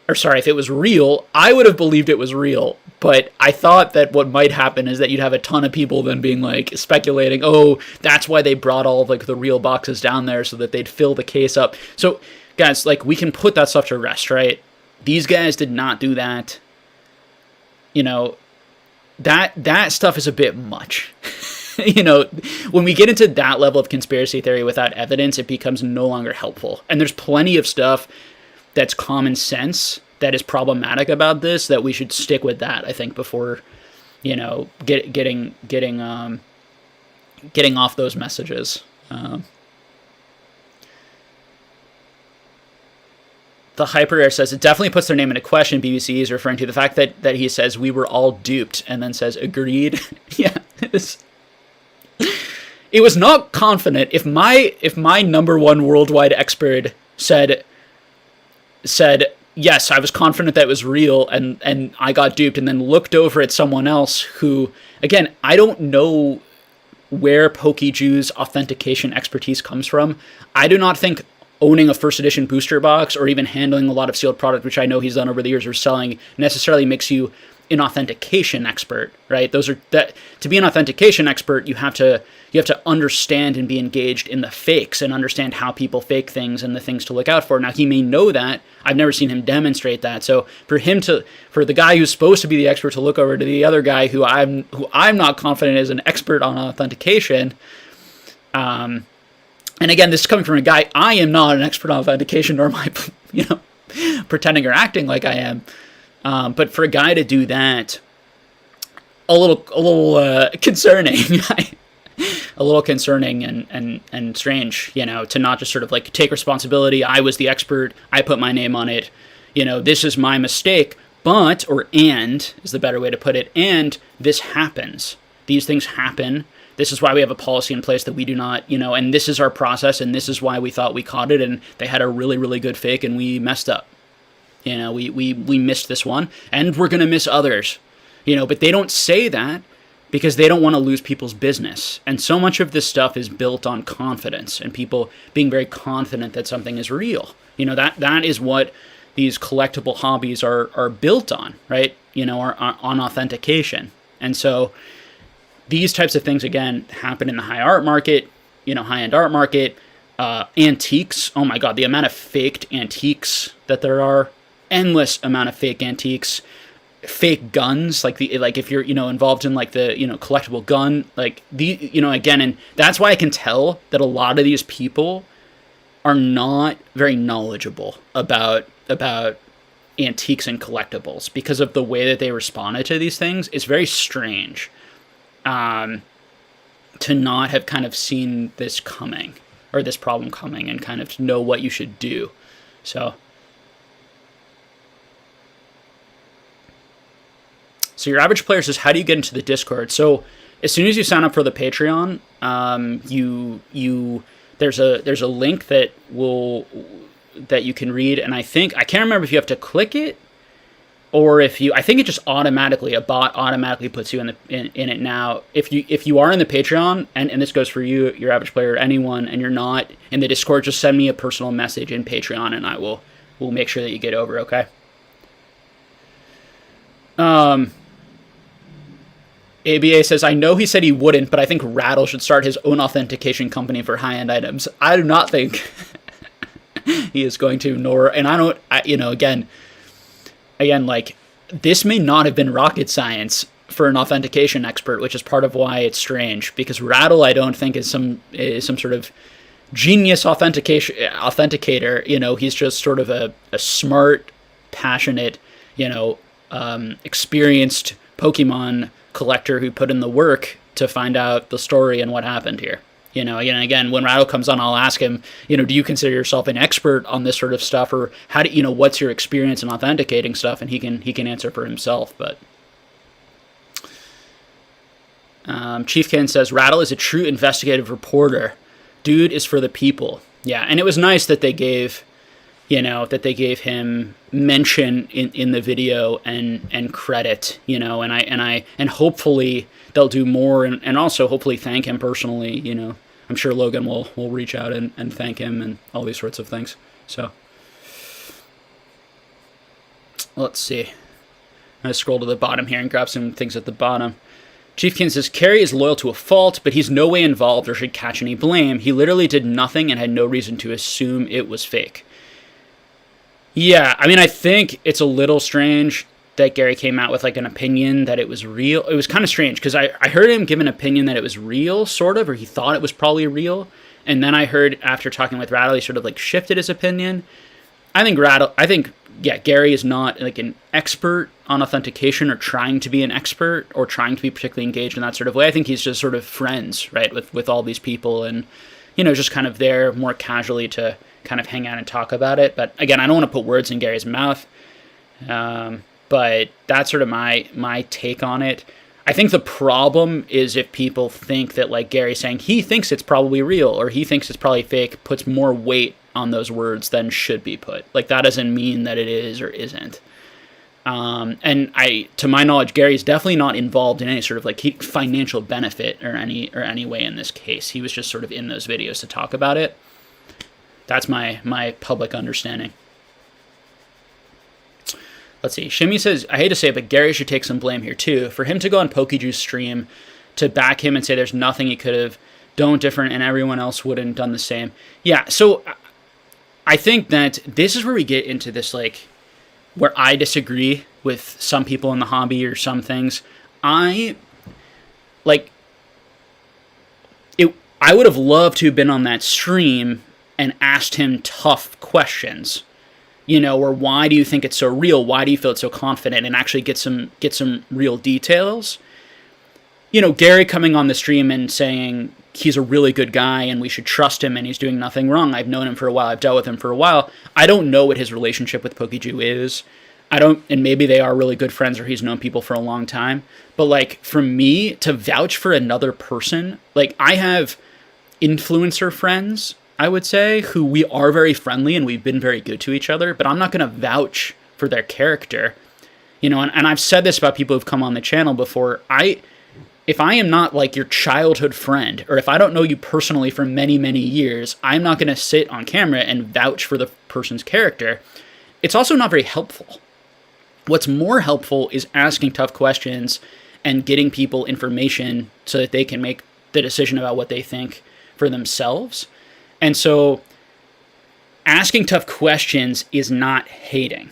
if it was real, I would have believed it was real. But I thought that what might happen is that you'd have a ton of people then being like speculating, oh, that's why they brought all of like the real boxes down there so that they'd fill the case up. So guys, like, we can put that stuff to rest, right? These guys did not do that. That stuff is a bit much. When we get into that level of conspiracy theory without evidence, it becomes no longer helpful. And there's plenty of stuff that's common sense that is problematic about this, that we should stick with that, I think, before, getting off those messages. The Hyper says, it definitely puts their name into question. BBC is referring to the fact that he says, we were all duped, and then says, agreed. Yeah, it was not confident. If my number one worldwide expert said, yes, I was confident that it was real, and I got duped, and then looked over at someone else who, again, I don't know where PokeJew's authentication expertise comes from. I do not think owning a first edition booster box or even handling a lot of sealed product, which I know he's done over the years, or selling, necessarily makes you an authentication expert, right? To be an authentication expert, you have to understand and be engaged in the fakes and understand how people fake things and the things to look out for. Now, he may know that. I've never seen him demonstrate that. So for the guy who's supposed to be the expert to look over to the other guy who I'm not confident is an expert on authentication, and again, this is coming from a guy, I am not an expert on authentication, nor am I, pretending or acting like I am. But for a guy to do that, a little concerning, a little concerning and strange, to not just sort of like take responsibility. I was the expert. I put my name on it. This is my mistake, and is the better way to put it. And this happens. These things happen. This is why we have a policy in place that we do not, and this is our process, and this is why we thought we caught it, and they had a really, really good fake, and we messed up. We missed this one, and we're going to miss others. But they don't say that because they don't want to lose people's business. And so much of this stuff is built on confidence and people being very confident that something is real. That is what these collectible hobbies are built on, right? Are on authentication. And so these types of things, again, happen in the high-end art market, antiques. Oh my God, the amount of faked antiques that there are, endless amount of fake antiques, fake guns, like if you're, involved in like the, collectible gun, like again, and that's why I can tell that a lot of these people are not very knowledgeable about antiques and collectibles because of the way that they responded to these things. It's very strange. To not have kind of seen this coming, or this problem coming, and kind of to know what you should do. So your average player says, how do you get into the Discord? So as soon as you sign up for the Patreon, there's a link that you can read, and I can't remember if you have to click it, or I think it just a bot automatically puts you in it now. If you are in the Patreon, and this goes for you, your average player, anyone, and you're not in the Discord, just send me a personal message in Patreon, and we'll make sure that you get over, okay? ABA says, I know he said he wouldn't, but I think Rattle should start his own authentication company for high-end items. I do not think he is going to, again, like, this may not have been rocket science for an authentication expert, which is part of why it's strange, because Rattle, I don't think, is some sort of genius authenticator. He's just sort of a smart, passionate, experienced Pokemon collector who put in the work to find out the story and what happened here. You know, again, when Rattle comes on, I'll ask him, you know, do you consider yourself an expert on this sort of stuff, or how do you know, what's your experience in authenticating stuff? And he can answer for himself. But Chiefkin says Rattle is a true investigative reporter. Dude is for the people. Yeah, and it was nice that they gave, you know, that they gave him mention in the video and credit, you know, and hopefully they'll do more and also hopefully thank him personally, you know. I'm sure Logan will reach out and thank him and all these sorts of things. So let's see. I'm going to scroll to the bottom here and grab some things at the bottom. Chiefkin says, Carey is loyal to a fault, but he's no way involved or should catch any blame. He literally did nothing and had no reason to assume it was fake. Yeah, I mean, I think it's a little strange that Gary came out with, like, an opinion that it was real. It was kind of strange, because I heard him give an opinion that it was real, sort of, or he thought it was probably real, and then I heard, after talking with Rattle, he sort of, like, shifted his opinion. Gary is not, like, an expert on authentication or trying to be an expert or trying to be particularly engaged in that sort of way. I think he's just sort of friends, right, with all these people and, you know, just kind of there more casually to kind of hang out and talk about it. But again, I don't want to put words in Gary's mouth, but that's sort of my take on it. I think the problem is if people think that, like, Gary saying he thinks it's probably real or he thinks it's probably fake puts more weight on those words than should be put. Like, that doesn't mean that it is or isn't. And to my knowledge, Gary's definitely not involved in any sort of, like, financial benefit or any way in this case. He was just sort of in those videos to talk about it. That's my public understanding. Let's see. Shimmy says, I hate to say it, but Gary should take some blame here too. For him to go on PokeJuice stream to back him and say there's nothing he could have done different and everyone else wouldn't have done the same. Yeah, so I think that this is where we get into this, like, where I disagree with some people in the hobby or some things. I would have loved to have been on that stream and asked him tough questions, you know, or why do you think it's so real? Why do you feel it's so confident? And actually get some real details. You know, Gary coming on the stream and saying he's a really good guy and we should trust him and he's doing nothing wrong. I've known him for a while. I've dealt with him for a while. I don't know what his relationship with PokeJu is. And maybe they are really good friends or he's known people for a long time. But, like, for me to vouch for another person, like, I have influencer friends, I would say, who we are very friendly and we've been very good to each other, but I'm not going to vouch for their character. You know, and I've said this about people who've come on the channel before. If I am not, like, your childhood friend, or if I don't know you personally for many, many years, I'm not going to sit on camera and vouch for the person's character. It's also not very helpful. What's more helpful is asking tough questions and getting people information so that they can make the decision about what they think for themselves. And so asking tough questions is not hating.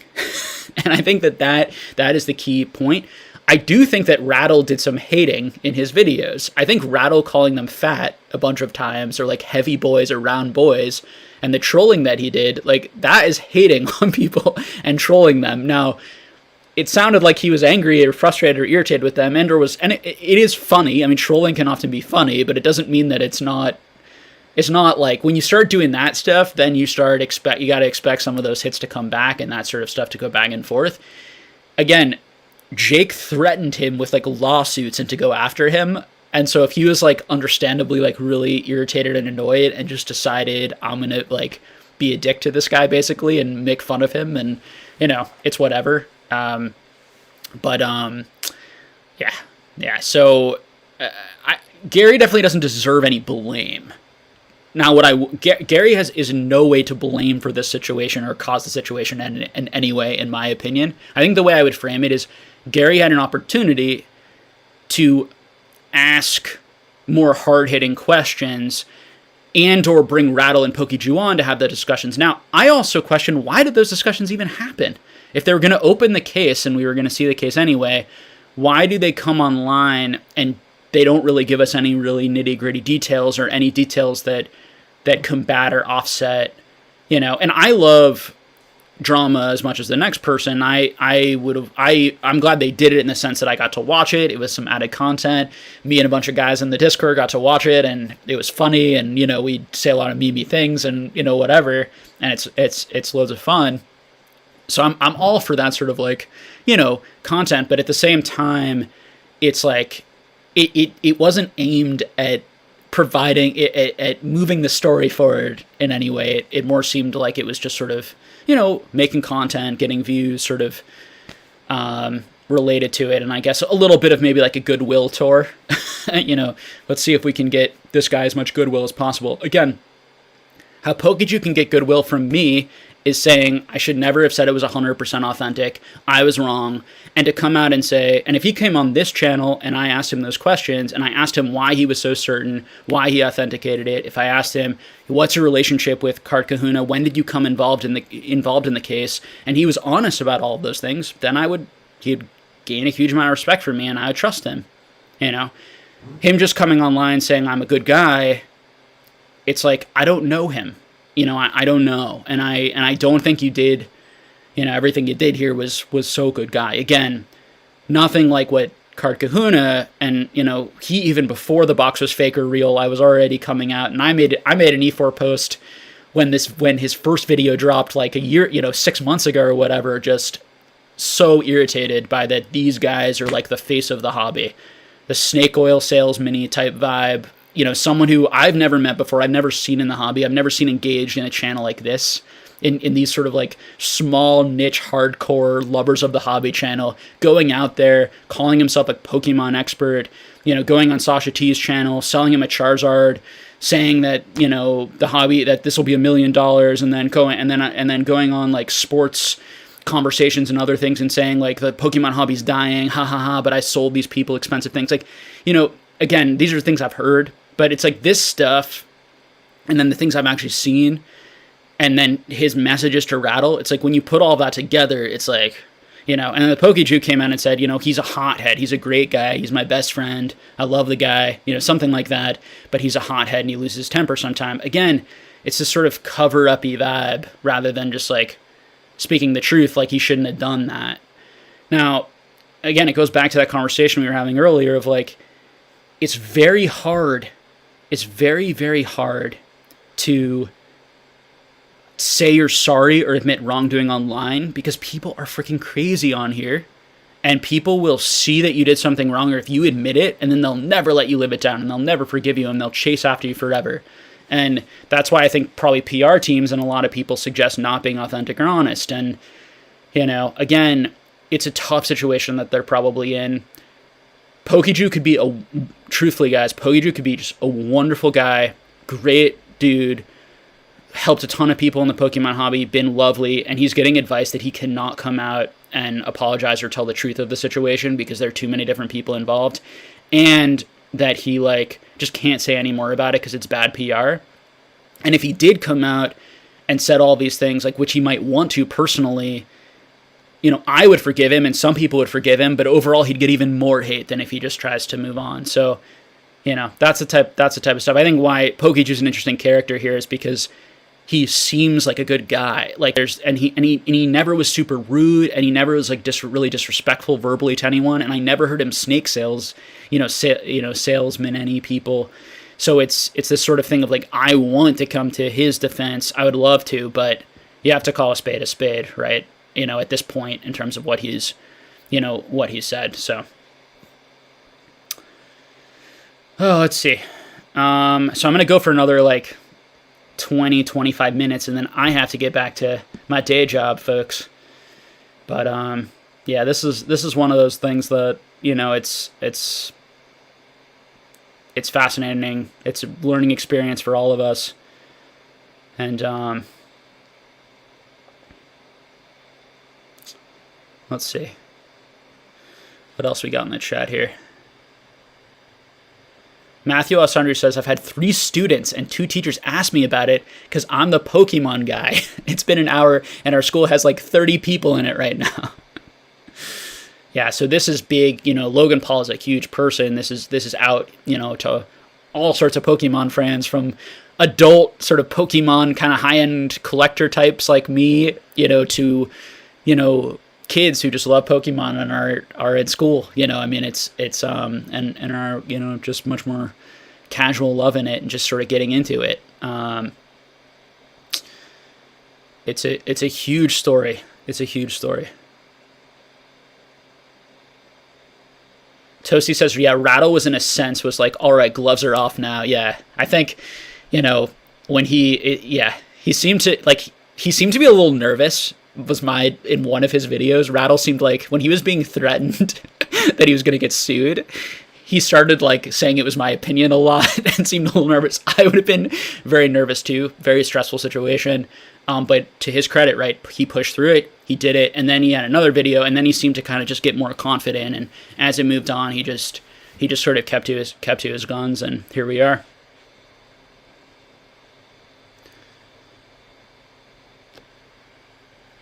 And I think that is the key point. I do think that Rattle did some hating in his videos. I think Rattle calling them fat a bunch of times, or like heavy boys or round boys, and the trolling that he did, like, that is hating on people and trolling them. Now, it sounded like he was angry or frustrated or irritated with them, and it is funny. I mean, trolling can often be funny, but it doesn't mean that it's not like when you start doing that stuff, then you got to expect some of those hits to come back and that sort of stuff to go back and forth. Again, Jake threatened him with, like, lawsuits and to go after him. And so if he was, like, understandably, like, really irritated and annoyed and just decided, I'm going to, like, be a dick to this guy basically and make fun of him, and, you know, it's whatever. Yeah. So Gary definitely doesn't deserve any blame. Now, Gary is in no way to blame for this situation or cause the situation in any way, in my opinion. I think the way I would frame it is Gary had an opportunity to ask more hard-hitting questions and or bring Rattle and PokeJu on to have the discussions. Now, I also question, why did those discussions even happen? If they were going to open the case and we were going to see the case anyway, why do they come online and they don't really give us any really nitty-gritty details or any details that combat or offset, you know? And I love drama as much as the next person. I'm glad they did it in the sense that I got to watch it. It was some added content. Me and a bunch of guys in the Discord got to watch it, and it was funny, and we'd say a lot of memey things and whatever, and it's loads of fun. So I'm all for that sort of like, content, but at the same time, it's like it wasn't aimed at providing at moving the story forward in any way. It more seemed like it was just sort of, making content, getting views, sort of related to it, and I guess a little bit of maybe like a goodwill tour. Let's see if we can get this guy as much goodwill as possible. Again, how Pokeju can get goodwill from me is saying I should never have said it was 100% authentic. I was wrong. And to come out and say, and if he came on this channel and I asked him those questions and I asked him why he was so certain, why he authenticated it, if I asked him, what's your relationship with Card Kahuna? When did you come involved in the case? And he was honest about all of those things, then he'd gain a huge amount of respect for me and I would trust him. Him just coming online saying I'm a good guy, it's like, I don't know him. I don't know, and I don't think you did, everything you did here was so good guy. Again, nothing like what Card Kahuna, and he, even before the box was fake or real, I was already coming out, and I made an E4 post when his first video dropped like a year, 6 months ago or whatever, just so irritated by that these guys are like the face of the hobby, the snake oil salesman type vibe. Someone who I've never met before, I've never seen in the hobby, I've never seen engaged in a channel like this, in these sort of like small niche hardcore lovers of the hobby channel, going out there, calling himself a Pokemon expert, going on Sasha T's channel, selling him a Charizard, saying that, the hobby, that this will be $1 million, and then going on like sports conversations and other things and saying like the Pokemon hobby's dying, ha ha ha, but I sold these people expensive things. Like, again, these are things I've heard, but it's like this stuff, and then the things I've actually seen, and then his messages to Rattle, it's like when you put all that together, it's like, and then the Pokeju came out and said, he's a hothead, he's a great guy, he's my best friend, I love the guy, something like that, but he's a hothead and he loses his temper sometime. Again, it's this sort of cover-uppy vibe, rather than just like speaking the truth, like he shouldn't have done that. Now, again, it goes back to that conversation we were having earlier of like, it's very hard. It's very, very hard to say you're sorry or admit wrongdoing online, because people are freaking crazy on here, and people will see that you did something wrong, or if you admit it, and then they'll never let you live it down, and they'll never forgive you, and they'll chase after you forever. And that's why I think probably PR teams and a lot of people suggest not being authentic or honest. And, again, it's a tough situation that they're probably in. Pokeju could be truthfully guys, Pokeju could be just a wonderful guy, great dude, helped a ton of people in the Pokemon hobby, been lovely, and he's getting advice that he cannot come out and apologize or tell the truth of the situation because there are too many different people involved, and that he like just can't say any more about it because it's bad PR. And if he did come out and said all these things, like which he might want to personally, I would forgive him and some people would forgive him, but overall he'd get even more hate than if he just tries to move on. So, that's the type of stuff. I think why Pokeju's an interesting character here is because he seems like a good guy. Like he never was super rude, and he never was like really disrespectful verbally to anyone. And I never heard him snake salesman any people. So it's this sort of thing of like, I want to come to his defense. I would love to, but you have to call a spade, right? At this point in terms of what he's said. So, let's see. So I'm going to go for another like 20-25 minutes, and then I have to get back to my day job, folks. But yeah, this is one of those things that it's fascinating. It's a learning experience for all of us, and let's see what else we got in the chat here. Matthew Alessandro says, I've had 3 students and 2 teachers ask me about it because I'm the Pokemon guy. It's been an hour and our school has like 30 people in it right now. Yeah, so this is big. Logan Paul is a huge person. This is out, to all sorts of Pokemon fans, from adult sort of Pokemon kind of high-end collector types like me, to, kids who just love Pokemon and are in school. I mean, it's and are, just much more casual loving it and just sort of getting into it. It's a huge story. It's a huge story. Toasty says, yeah, Rattle was in a sense was like, all right, gloves are off now. Yeah, I think, when he seemed to be a little nervous. In one of his videos, Rattle seemed like when he was being threatened that he was going to get sued, he started like saying it was my opinion a lot and seemed a little nervous. I would have been very nervous too. Very stressful situation. But to his credit, right, he pushed through it. He did it, and then he had another video, and then he seemed to kind of just get more confident. And as it moved on, he just sort of kept to his guns, and here we are.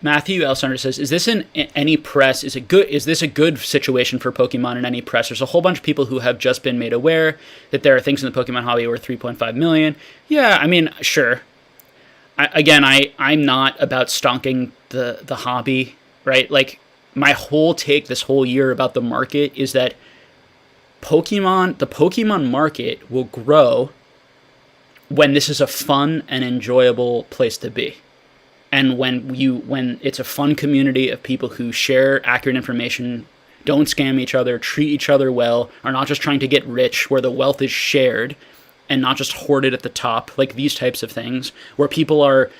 Matthew Elsander says, "Is this in any press? Is this a good situation for Pokemon in any press? There's a whole bunch of people who have just been made aware that there are things in the Pokemon hobby worth 3.5 million. Yeah, I mean, sure. I'm not about stonking the hobby, right? Like, my whole take this whole year about the market is that the Pokemon market will grow when this is a fun and enjoyable place to be. And when it's a fun community of people who share accurate information, don't scam each other, treat each other well, are not just trying to get rich, where the wealth is shared and not just hoarded at the top, like these types of things, where people are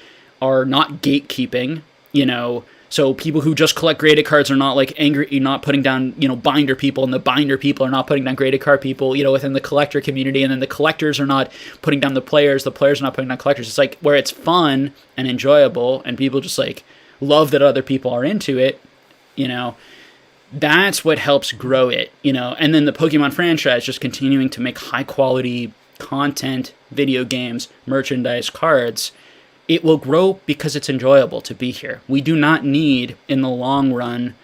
not gatekeeping, so people who just collect graded cards are not like angry, not putting down, binder people, and the binder people are not putting down graded card people, within the collector community, and then the collectors are not putting down the players are not putting down collectors. It's like where it's fun and enjoyable, and people just like love that other people are into it, that's what helps grow it, and then the Pokemon franchise just continuing to make high quality content, video games, merchandise, cards. It will grow because it's enjoyable to be here. We do not need, in the long run,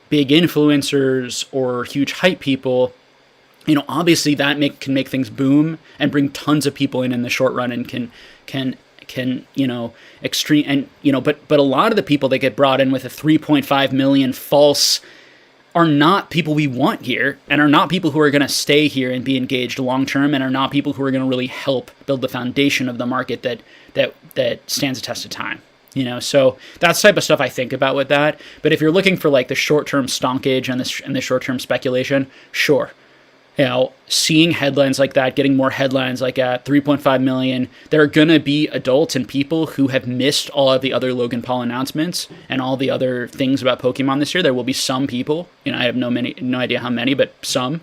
big influencers or huge hype people. Obviously that can make things boom and bring tons of people in the short run, and can extreme, and but a lot of the people that get brought in with a 3.5 million false are not people we want here, and are not people who are going to stay here and be engaged long term, and are not people who are going to really help build the foundation of the market that stands the test of time. So that's the type of stuff I think about with that. But if you're looking for like the short term stonkage and the short term speculation, sure. Seeing headlines like that, getting more headlines like at 3.5 million, there are going to be adults and people who have missed all of the other Logan Paul announcements and all the other things about Pokemon this year. There will be some people, I have no idea how many, but some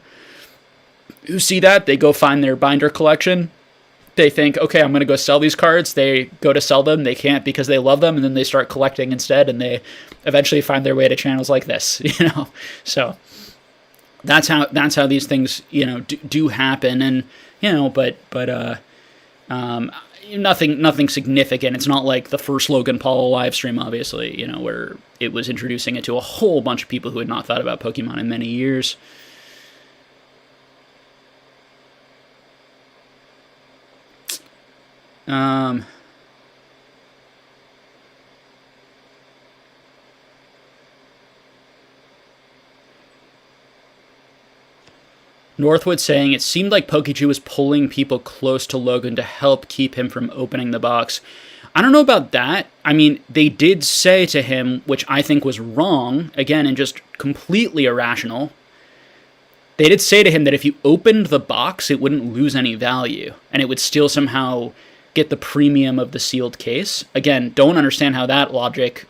who see that, they go find their binder collection. They think, okay, I'm going to go sell these cards. They go to sell them. They can't because they love them. And then they start collecting instead. And they eventually find their way to channels like this, so that's how these things, do happen. And, but nothing significant. It's not like the first Logan Paul live stream, obviously, where it was introducing it to a whole bunch of people who had not thought about Pokemon in many years. Northwood saying, it seemed like Pokiju was pulling people close to Logan to help keep him from opening the box. I don't know about that. I mean, they did say to him, which I think was wrong, again, and just completely irrational. They did say to him that if you opened the box, it wouldn't lose any value, and it would still somehow get the premium of the sealed case. Again, don't understand how that logic,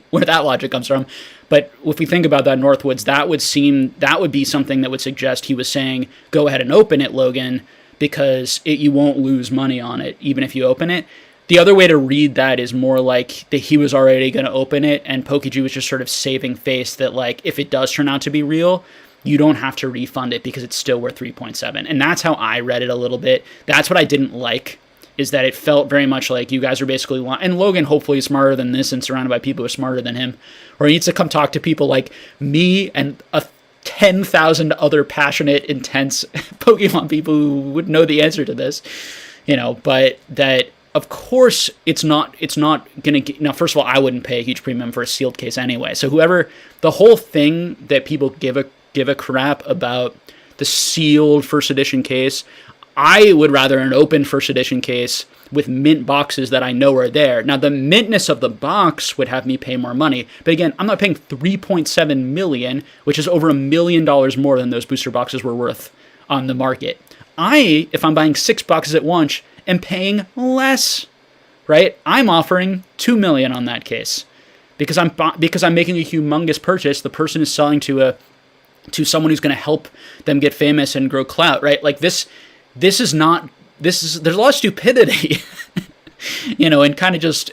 where that logic comes from. But if we think about that, Northwoods, that would be something that would suggest he was saying, go ahead and open it, Logan, because you won't lose money on it, even if you open it. The other way to read that is more like that he was already going to open it, and Pokiju was just sort of saving face that, like, if it does turn out to be real, you don't have to refund it because it's still worth 3.7. And that's how I read it a little bit. That's what I didn't like, is that it felt very much like you guys are basically, and Logan hopefully is smarter than this and surrounded by people who are smarter than him, or he needs to come talk to people like me and 10,000 other passionate, intense Pokemon people who would know the answer to this, but that, of course, it's not going to get, now, first of all, I wouldn't pay a huge premium for a sealed case anyway. So the whole thing that people give a crap about the sealed first edition case, I would rather an open first edition case with mint boxes that I know are there. Now, the mintness of the box would have me pay more money. But again, I'm not paying $3.7 million, which is over $1 million more than those booster boxes were worth on the market. If I'm buying 6 boxes at once, am paying less, right? I'm offering $2 million on that case because I'm making a humongous purchase. The person is selling to someone who's going to help them get famous and grow clout, right? Like there's a lot of stupidity, and kind of just,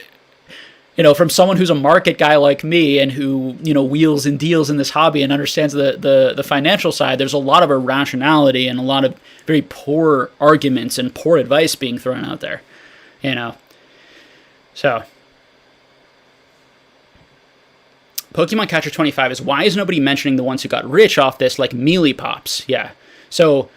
from someone who's a market guy like me and who, wheels and deals in this hobby and understands the financial side. There's a lot of irrationality and a lot of very poor arguments and poor advice being thrown out there, So, Pokemon Catcher 25 is, why is nobody mentioning the ones who got rich off this, like Mealy Pops? Yeah. So,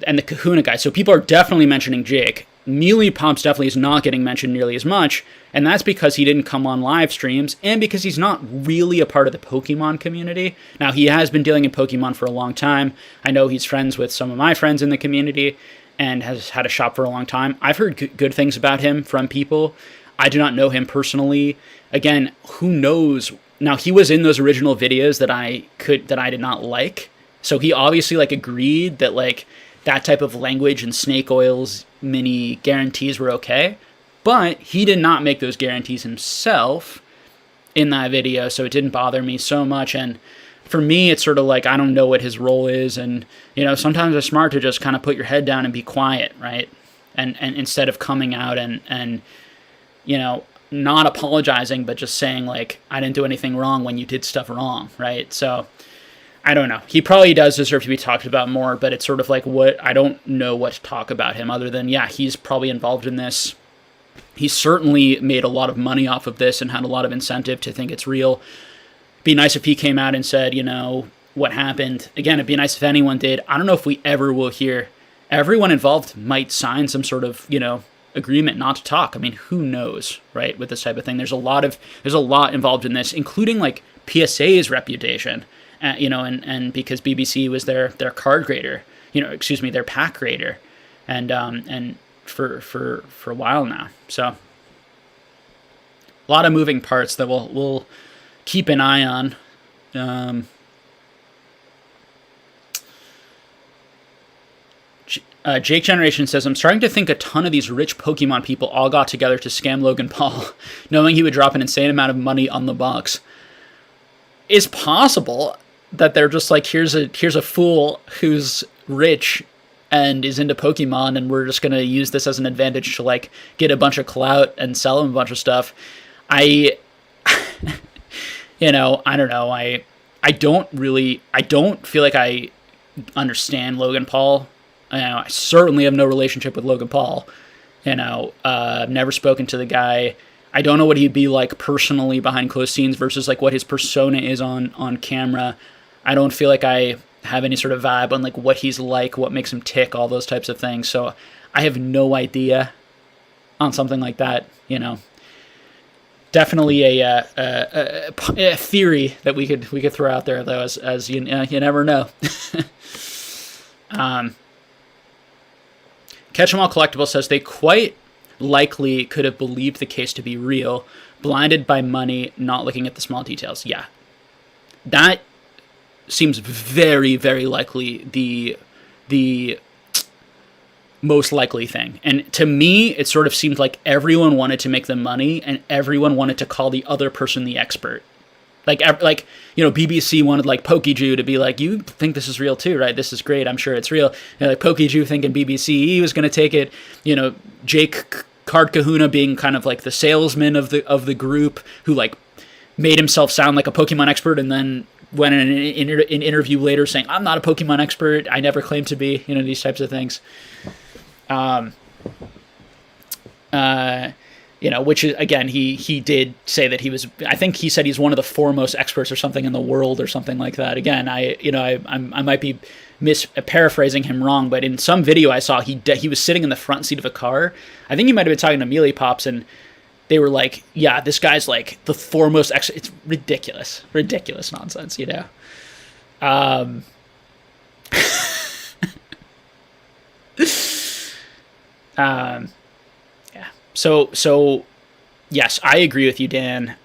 and the Kahuna guy. So people are definitely mentioning Jake. Mealy Pops definitely is not getting mentioned nearly as much, and that's because he didn't come on live streams, and because he's not really a part of the Pokemon community. Now, he has been dealing in Pokemon for a long time. I know he's friends with some of my friends in the community, and has had a shop for a long time. I've heard good things about him from people. I do not know him personally. Again, who knows? Now, he was in those original videos that I did not like, so he obviously agreed that that type of language and snake oils mini guarantees were okay, but he did not make those guarantees himself in that video, so it didn't bother me so much. And for me, it's sort of I don't know what his role is, and sometimes it's smart to just kind of put your head down and be quiet, right? And instead of coming out and not apologizing, but just saying I didn't do anything wrong when you did stuff wrong, right? So I don't know. He probably does deserve to be talked about more, but it's sort of I don't know what to talk about him other than, yeah, he's probably involved in this. He certainly made a lot of money off of this and had a lot of incentive to think it's real. Be nice if he came out and said, what happened. Again, it'd be nice if anyone did. I don't know if we ever will hear. Everyone involved might sign some sort of, agreement not to talk. I mean, who knows, right? With this type of thing, there's a lot involved in this, including PSA's reputation. And because BBC was their card grader, their pack grader, and for a while now. So a lot of moving parts that we'll keep an eye on. Jake Generation says, I'm starting to think a ton of these rich Pokemon people all got together to scam Logan Paul, knowing he would drop an insane amount of money on the box. It's possible that they're just here's a fool who's rich and is into Pokemon, and we're just going to use this as an advantage to get a bunch of clout and sell him a bunch of stuff. I don't know. I don't feel like I understand Logan Paul. I certainly have no relationship with Logan Paul. I've never spoken to the guy. I don't know what he'd be like personally behind closed scenes versus what his persona is on camera. I don't feel like I have any sort of vibe on what he's like, what makes him tick, all those types of things. So I have no idea on something like that. Definitely a theory that we could throw out there, though, as you never know. Catch 'em All Collectible says they quite likely could have believed the case to be real, blinded by money, not looking at the small details. Yeah, that seems very, very likely the most likely thing. And to me, it sort of seemed like everyone wanted to make the money and everyone wanted to call the other person the expert. BBC wanted PokeJew to be you think this is real too, right? This is great. I'm sure it's real. PokeJew thinking BBC, he was going to take it. Jake Card Kahuna being kind of the salesman of the group who made himself sound like a Pokemon expert, and then went in an interview later saying, I'm not a Pokemon expert. I never claimed to be, these types of things. which is, again, he did say that he was, I think he said he's one of the foremost experts or something in the world or something like that. Again, I might be paraphrasing him wrong, but in some video I saw he was sitting in the front seat of a car. I think he might have been talking to Mealy Pops, and they were like, yeah, this guy's like the foremost expert. It's ridiculous nonsense, Yeah. So yes, I agree with you, Dan.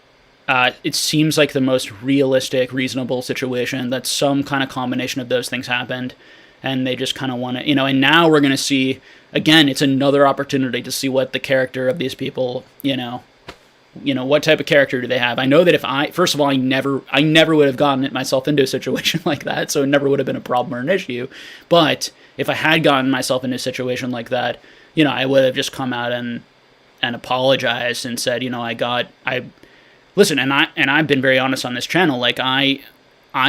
It seems like the most realistic, reasonable situation that some kind of combination of those things happened, and they just kind of want to, and now we're going to see, again, it's another opportunity to see what the character of these people, what type of character do they have. I know that first of all, I never would have gotten myself into a situation like that, so it never would have been a problem or an issue. But if I had gotten myself into a situation like that, I would have just come out and apologized and said, listen, and I've been very honest on this channel. Like I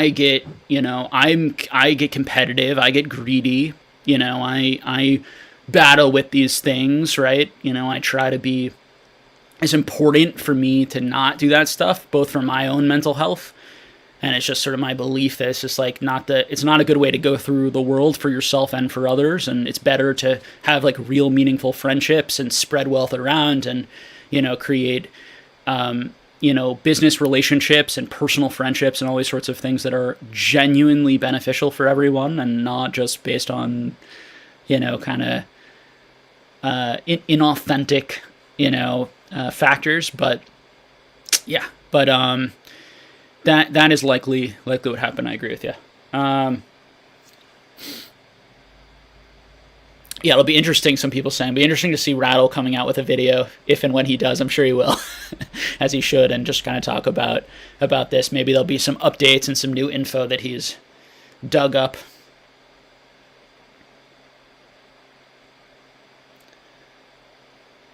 get, I get competitive, I get greedy, I battle with these things, right? I try to be, it's important for me to not do that stuff, both for my own mental health, and it's just sort of my belief that it's just like it's not a good way to go through the world for yourself and for others, and it's better to have like real meaningful friendships and spread wealth around and, create, business relationships and personal friendships and all these sorts of things that are genuinely beneficial for everyone and not just based on, kind of inauthentic, factors. But yeah, that is likely what happened. I agree with you. Yeah, it'll be interesting, some people saying. It'll be interesting to see Rattle coming out with a video, if and when he does. I'm sure he will, as he should, and just kind of talk about this. Maybe there'll be some updates and some new info that he's dug up.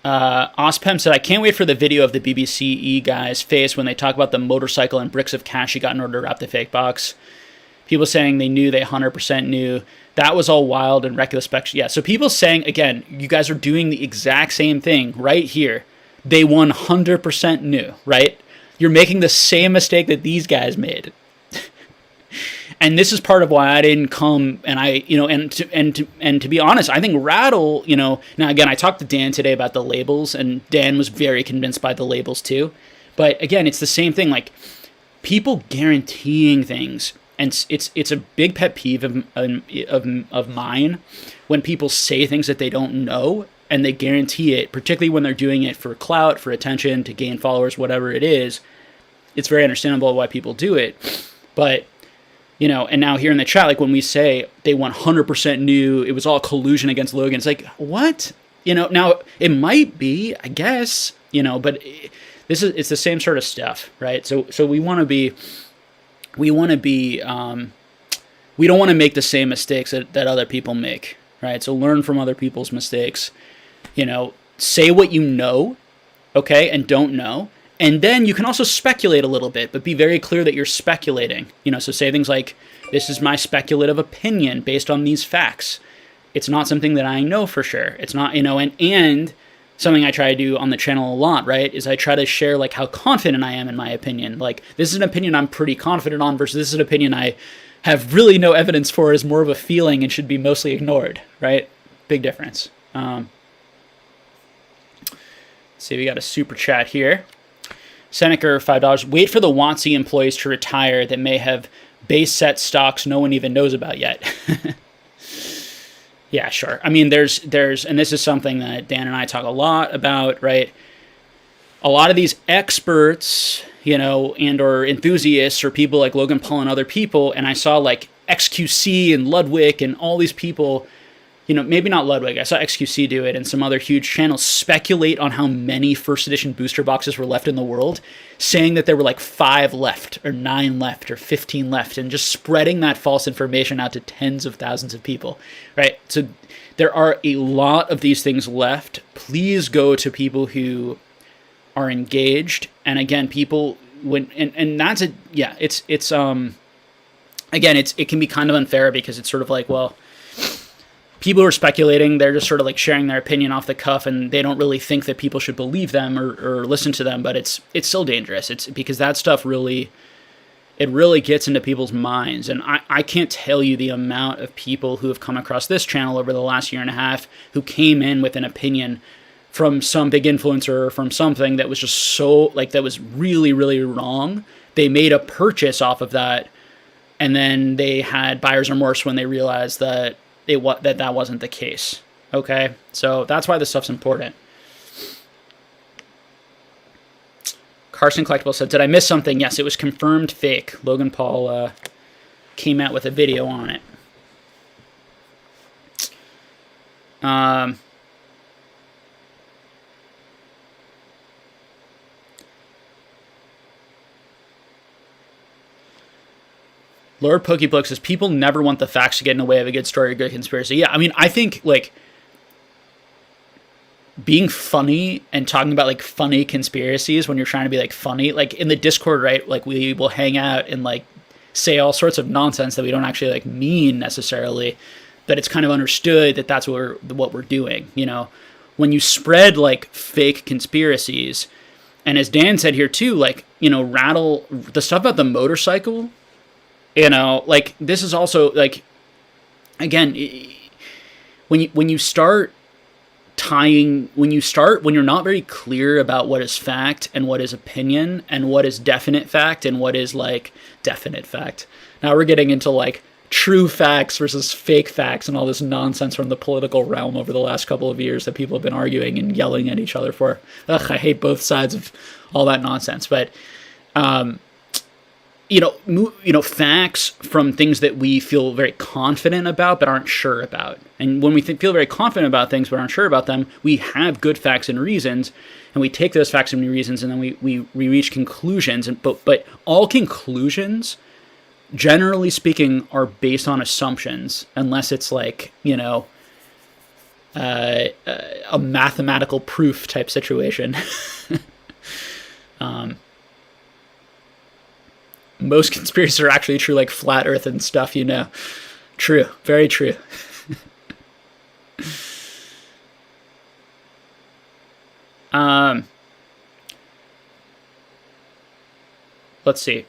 Ospem said, I can't wait for the video of the BBCE guy's face when they talk about the motorcycle and bricks of cash he got in order to wrap the fake box. People saying they 100% knew. That was all wild and reckless. Yeah, so people saying, again, you guys are doing the exact same thing right here. They 100% knew, right? You're making the same mistake that these guys made. And this is part of why I didn't come, and to be honest, I think Rattle, now again, I talked to Dan today about the labels, and Dan was very convinced by the labels too. But again, it's the same thing, like people guaranteeing things. And it's a big pet peeve of mine when people say things that they don't know and they guarantee it, particularly when they're doing it for clout, for attention, to gain followers, whatever it is. It's very understandable why people do it. But, and now here in the chat, like when we say they 100% knew it was all collusion against Logan, it's like, what? Now it might be, I guess, but it's the same sort of stuff, right? So we don't want to make the same mistakes that other people make, right? So learn from other people's mistakes, say what you know, okay, and don't know. And then you can also speculate a little bit, but be very clear that you're speculating, so say things like, this is my speculative opinion based on these facts. It's not something that I know for sure. It's not, and something I try to do on the channel a lot, right, is I try to share like how confident I am in my opinion. Like, this is an opinion I'm pretty confident on versus this is an opinion I have really no evidence for, is more of a feeling and should be mostly ignored, right? Big difference. Let's see, we got a super chat here. Seneca, $5. Wait for the WotC employees to retire that may have base set stocks no one even knows about yet. Yeah, sure. I mean, there's, and this is something that Dan and I talk a lot about, right? A lot of these experts, and or enthusiasts or people like Logan Paul and other people, and I saw like XQC and Ludwig and all these people, maybe not Ludwig, I saw XQC do it and some other huge channels speculate on how many first edition booster boxes were left in the world, saying that there were like 5 left or 9 left or 15 left, and just spreading that false information out to tens of thousands of people, right? So there are a lot of these things left. Please go to people who are engaged. And again, people and that's it. Yeah, again, it can be kind of unfair because it's sort of like, well, people who are speculating, they're just sort of like sharing their opinion off the cuff, and they don't really think that people should believe them or listen to them. But it's still dangerous. It's because that stuff really gets into people's minds. And I can't tell you the amount of people who have come across this channel over the last year and a half who came in with an opinion from some big influencer or from something that was just so, like, that was really, really wrong. They made a purchase off of that, and then they had buyer's remorse when they realized that that wasn't the case. Okay? So that's why this stuff's important. Carson Collectible said, did I miss something? Yes, it was confirmed fake. Logan Paul came out with a video on it. Lord Pokebloke says, people never want the facts to get in the way of a good story or good conspiracy. Yeah, I mean, I think, like, being funny and talking about, like, funny conspiracies when you're trying to be, like, funny, like, in the Discord, right, like, we will hang out and, like, say all sorts of nonsense that we don't actually, like, mean necessarily, but it's kind of understood that that's what we're doing, you know? When you spread, like, fake conspiracies, and as Dan said here, too, like, you know, Rattle, the stuff about the motorcycle, you know, like, this is also, like, again, when you start tying, when you're not very clear about what is fact and what is opinion and what is definite fact and what is, like, definite fact. Now we're getting into, like, true facts versus fake facts and all this nonsense from the political realm over the last couple of years that people have been arguing and yelling at each other for. Ugh, I hate both sides of all that nonsense. But, you know, facts from things that we feel very confident about but aren't sure about. And when we feel very confident about things but aren't sure about them, we have good facts and reasons, and we take those facts and reasons, and then we reach conclusions. But all conclusions, generally speaking, are based on assumptions, unless it's, like, you know, a mathematical proof type situation. Most conspiracies are actually true, like flat earth and stuff, you know. True. Very true. Let's see.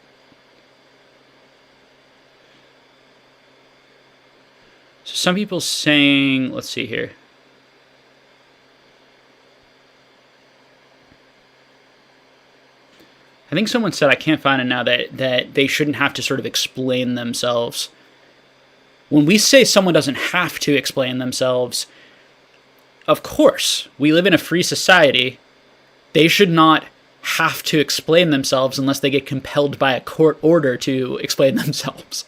So some people saying, let's see here. I think someone said, I can't find it now, that they shouldn't have to sort of explain themselves. When we say someone doesn't have to explain themselves, of course, we live in a free society. They should not have to explain themselves unless they get compelled by a court order to explain themselves.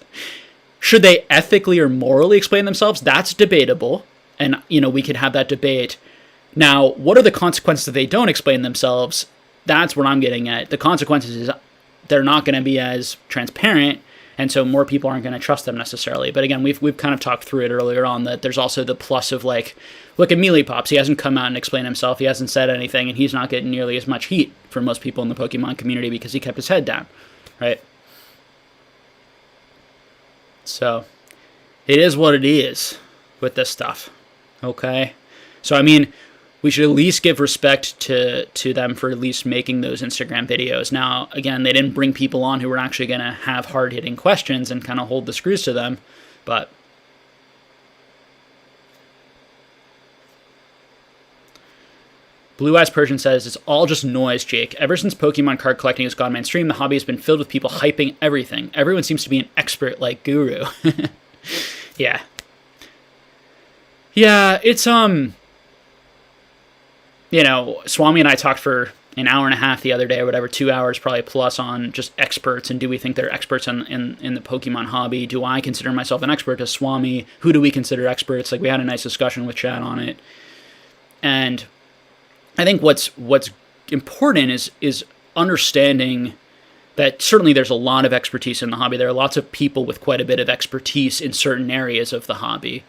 Should they ethically or morally explain themselves? That's debatable. And, you know, we could have that debate. Now, what are the consequences if they don't explain themselves? That's what I'm getting at. The consequences is they're not going to be as transparent, and so more people aren't going to trust them necessarily. But again, we've kind of talked through it earlier on, that there's also the plus of, like, look at Mealy Pops. He hasn't come out and explained himself. He hasn't said anything, and he's not getting nearly as much heat from most people in the Pokemon community because he kept his head down, right? So it is what it is with this stuff, okay? So, I mean, we should at least give respect to them for at least making those Instagram videos. Now, again, they didn't bring people on who were actually going to have hard-hitting questions and kind of hold the screws to them, but Blue Eyes Persian says, it's all just noise, Jake. Ever since Pokemon card collecting has gone mainstream, the hobby has been filled with people hyping everything. Everyone seems to be an expert like Guru. Yeah. Yeah, it's, you know, Swami and I talked for an hour and a half the other day or whatever, 2 hours probably plus, on just experts, and do we think they're experts in the Pokemon hobby? Do I consider myself an expert? Does Swami? Who do we consider experts? Like, we had a nice discussion with Chad on it. And I think what's important is understanding that certainly there's a lot of expertise in the hobby. There are lots of people with quite a bit of expertise in certain areas of the hobby.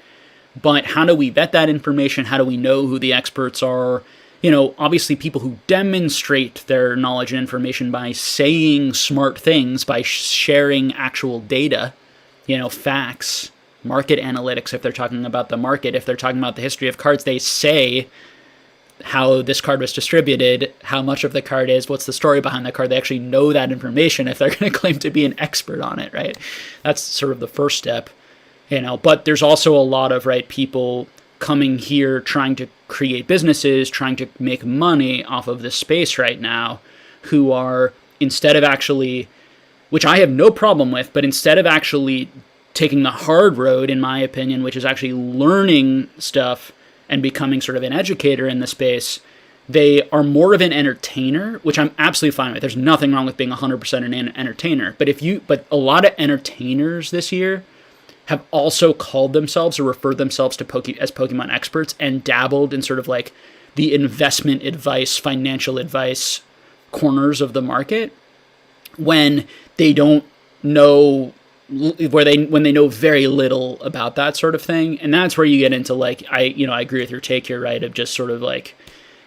But how do we vet that information? How do we know who the experts are? You know, obviously people who demonstrate their knowledge and information by saying smart things, by sharing actual data, you know, facts, market analytics, if they're talking about the market, if they're talking about the history of cards, they say how this card was distributed, how much of the card is, what's the story behind the card. They actually know that information if they're going to claim to be an expert on it, right? That's sort of the first step, but there's also a lot of, right, people coming here trying to create businesses, trying to make money off of this space right now, who are, instead of actually, which I have no problem with, but instead of actually taking the hard road, in my opinion, which is actually learning stuff and becoming sort of an educator in the space, they are more of an entertainer, which I'm absolutely fine with. There's nothing wrong with being 100% an entertainer. But a lot of entertainers this year have also called themselves or referred themselves to as Pokemon experts and dabbled in sort of like the investment advice, financial advice corners of the market when they don't know, when they know very little about that sort of thing. And that's where you get into like, I agree with your take here, right? Of just sort of like,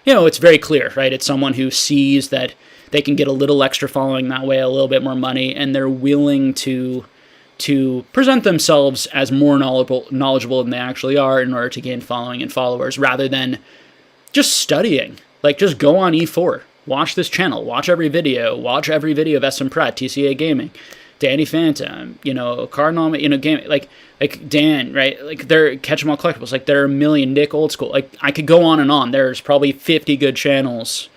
it's very clear, right? It's someone who sees that they can get a little extra following that way, a little bit more money, and they're willing to present themselves as more knowledgeable than they actually are in order to gain following and followers, rather than just studying. Like, just go on E4, watch this channel, watch every video of SM Pratt, TCA Gaming, Danny Phantom, Cardinal, gaming, like Dan, right? Like, they're Catch 'em All Collectibles, like there are a million, Nick Old School, like I could go on and on. There's probably 50 good channels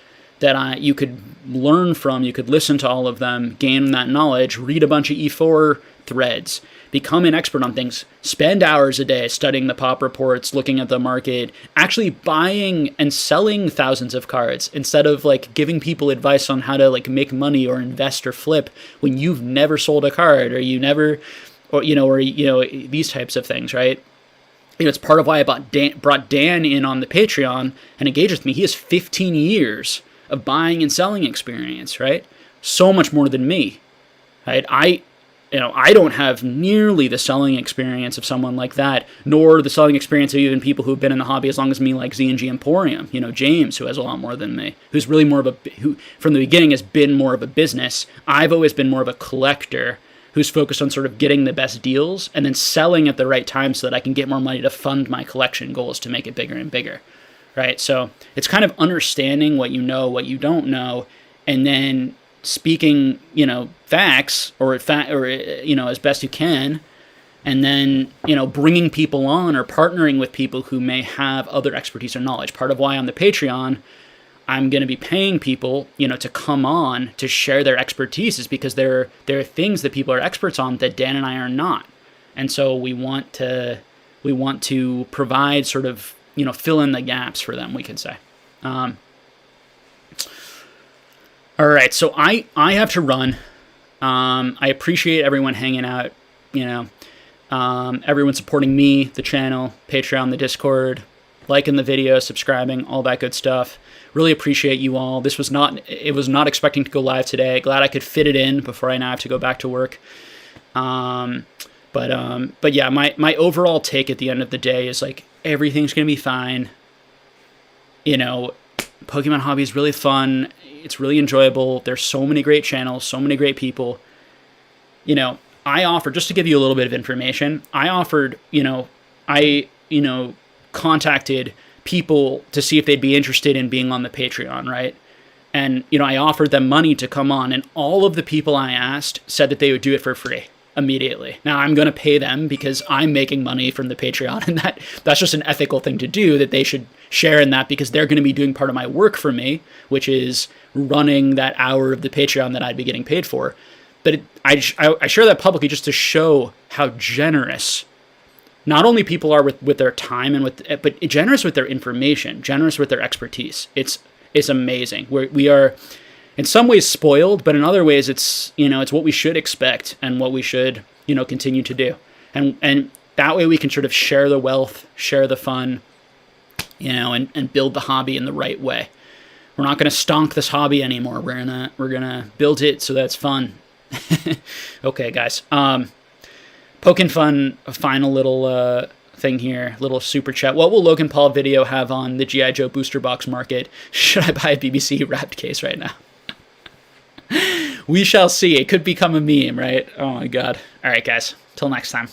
that you could learn from. You could listen to all of them, gain that knowledge, read a bunch of E4 threads, become an expert on things, spend hours a day studying the pop reports, looking at the market, actually buying and selling thousands of cards instead of like giving people advice on how to like make money or invest or flip when you've never sold a card or these types of things, right? It's part of why I brought Dan in on the Patreon and engaged with me. He has 15 years of buying and selling experience, right? So much more than me, right? I don't have nearly the selling experience of someone like that, nor the selling experience of even people who've been in the hobby as long as me, like Z&G Emporium, James, who has a lot more than me, who's really who from the beginning has been more of a business. I've always been more of a collector who's focused on sort of getting the best deals and then selling at the right time so that I can get more money to fund my collection goals to make it bigger and bigger, right? So it's kind of understanding what you know, what you don't know, and then speaking, facts or as best you can, and then, bringing people on or partnering with people who may have other expertise or knowledge. Part of why on the Patreon, I'm going to be paying people, to come on to share their expertise is because there are things that people are experts on that Dan and I are not. And so we want to provide sort of, fill in the gaps for them, we could say. All right, so I have to run. I appreciate everyone hanging out, everyone supporting me, the channel, Patreon, the Discord, liking the video, subscribing, all that good stuff. Really appreciate you all. It was not expecting to go live today. Glad I could fit it in before I now have to go back to work. But yeah, my overall take at the end of the day is like, everything's going to be fine. Pokemon hobby is really fun. It's really enjoyable. There's so many great channels, so many great people. I offered, just to give you a little bit of information, I offered, contacted people to see if they'd be interested in being on the Patreon, right? And, I offered them money to come on, and all of the people I asked said that they would do it for free immediately. Now, I'm going to pay them because I'm making money from the Patreon, and that's just an ethical thing to do, that they should share in that because they're going to be doing part of my work for me, which is running that hour of the Patreon that I'd be getting paid for. But I share that publicly just to show how generous not only people are with their time but generous with their information, generous with their expertise. It's amazing. We are in some ways spoiled, but in other ways it's what we should expect and what we should continue to do. And that way we can sort of share the wealth, share the fun, and build the hobby in the right way. We're not going to stonk this hobby anymore. We're gonna build it so that's fun. Okay, guys. Poking Fun, a final little thing here, little super chat. What will Logan Paul video have on the G.I. Joe booster box market? Should I buy a BBC wrapped case right now? We shall see. It could become a meme, right? Oh my god. All right, guys. Till next time.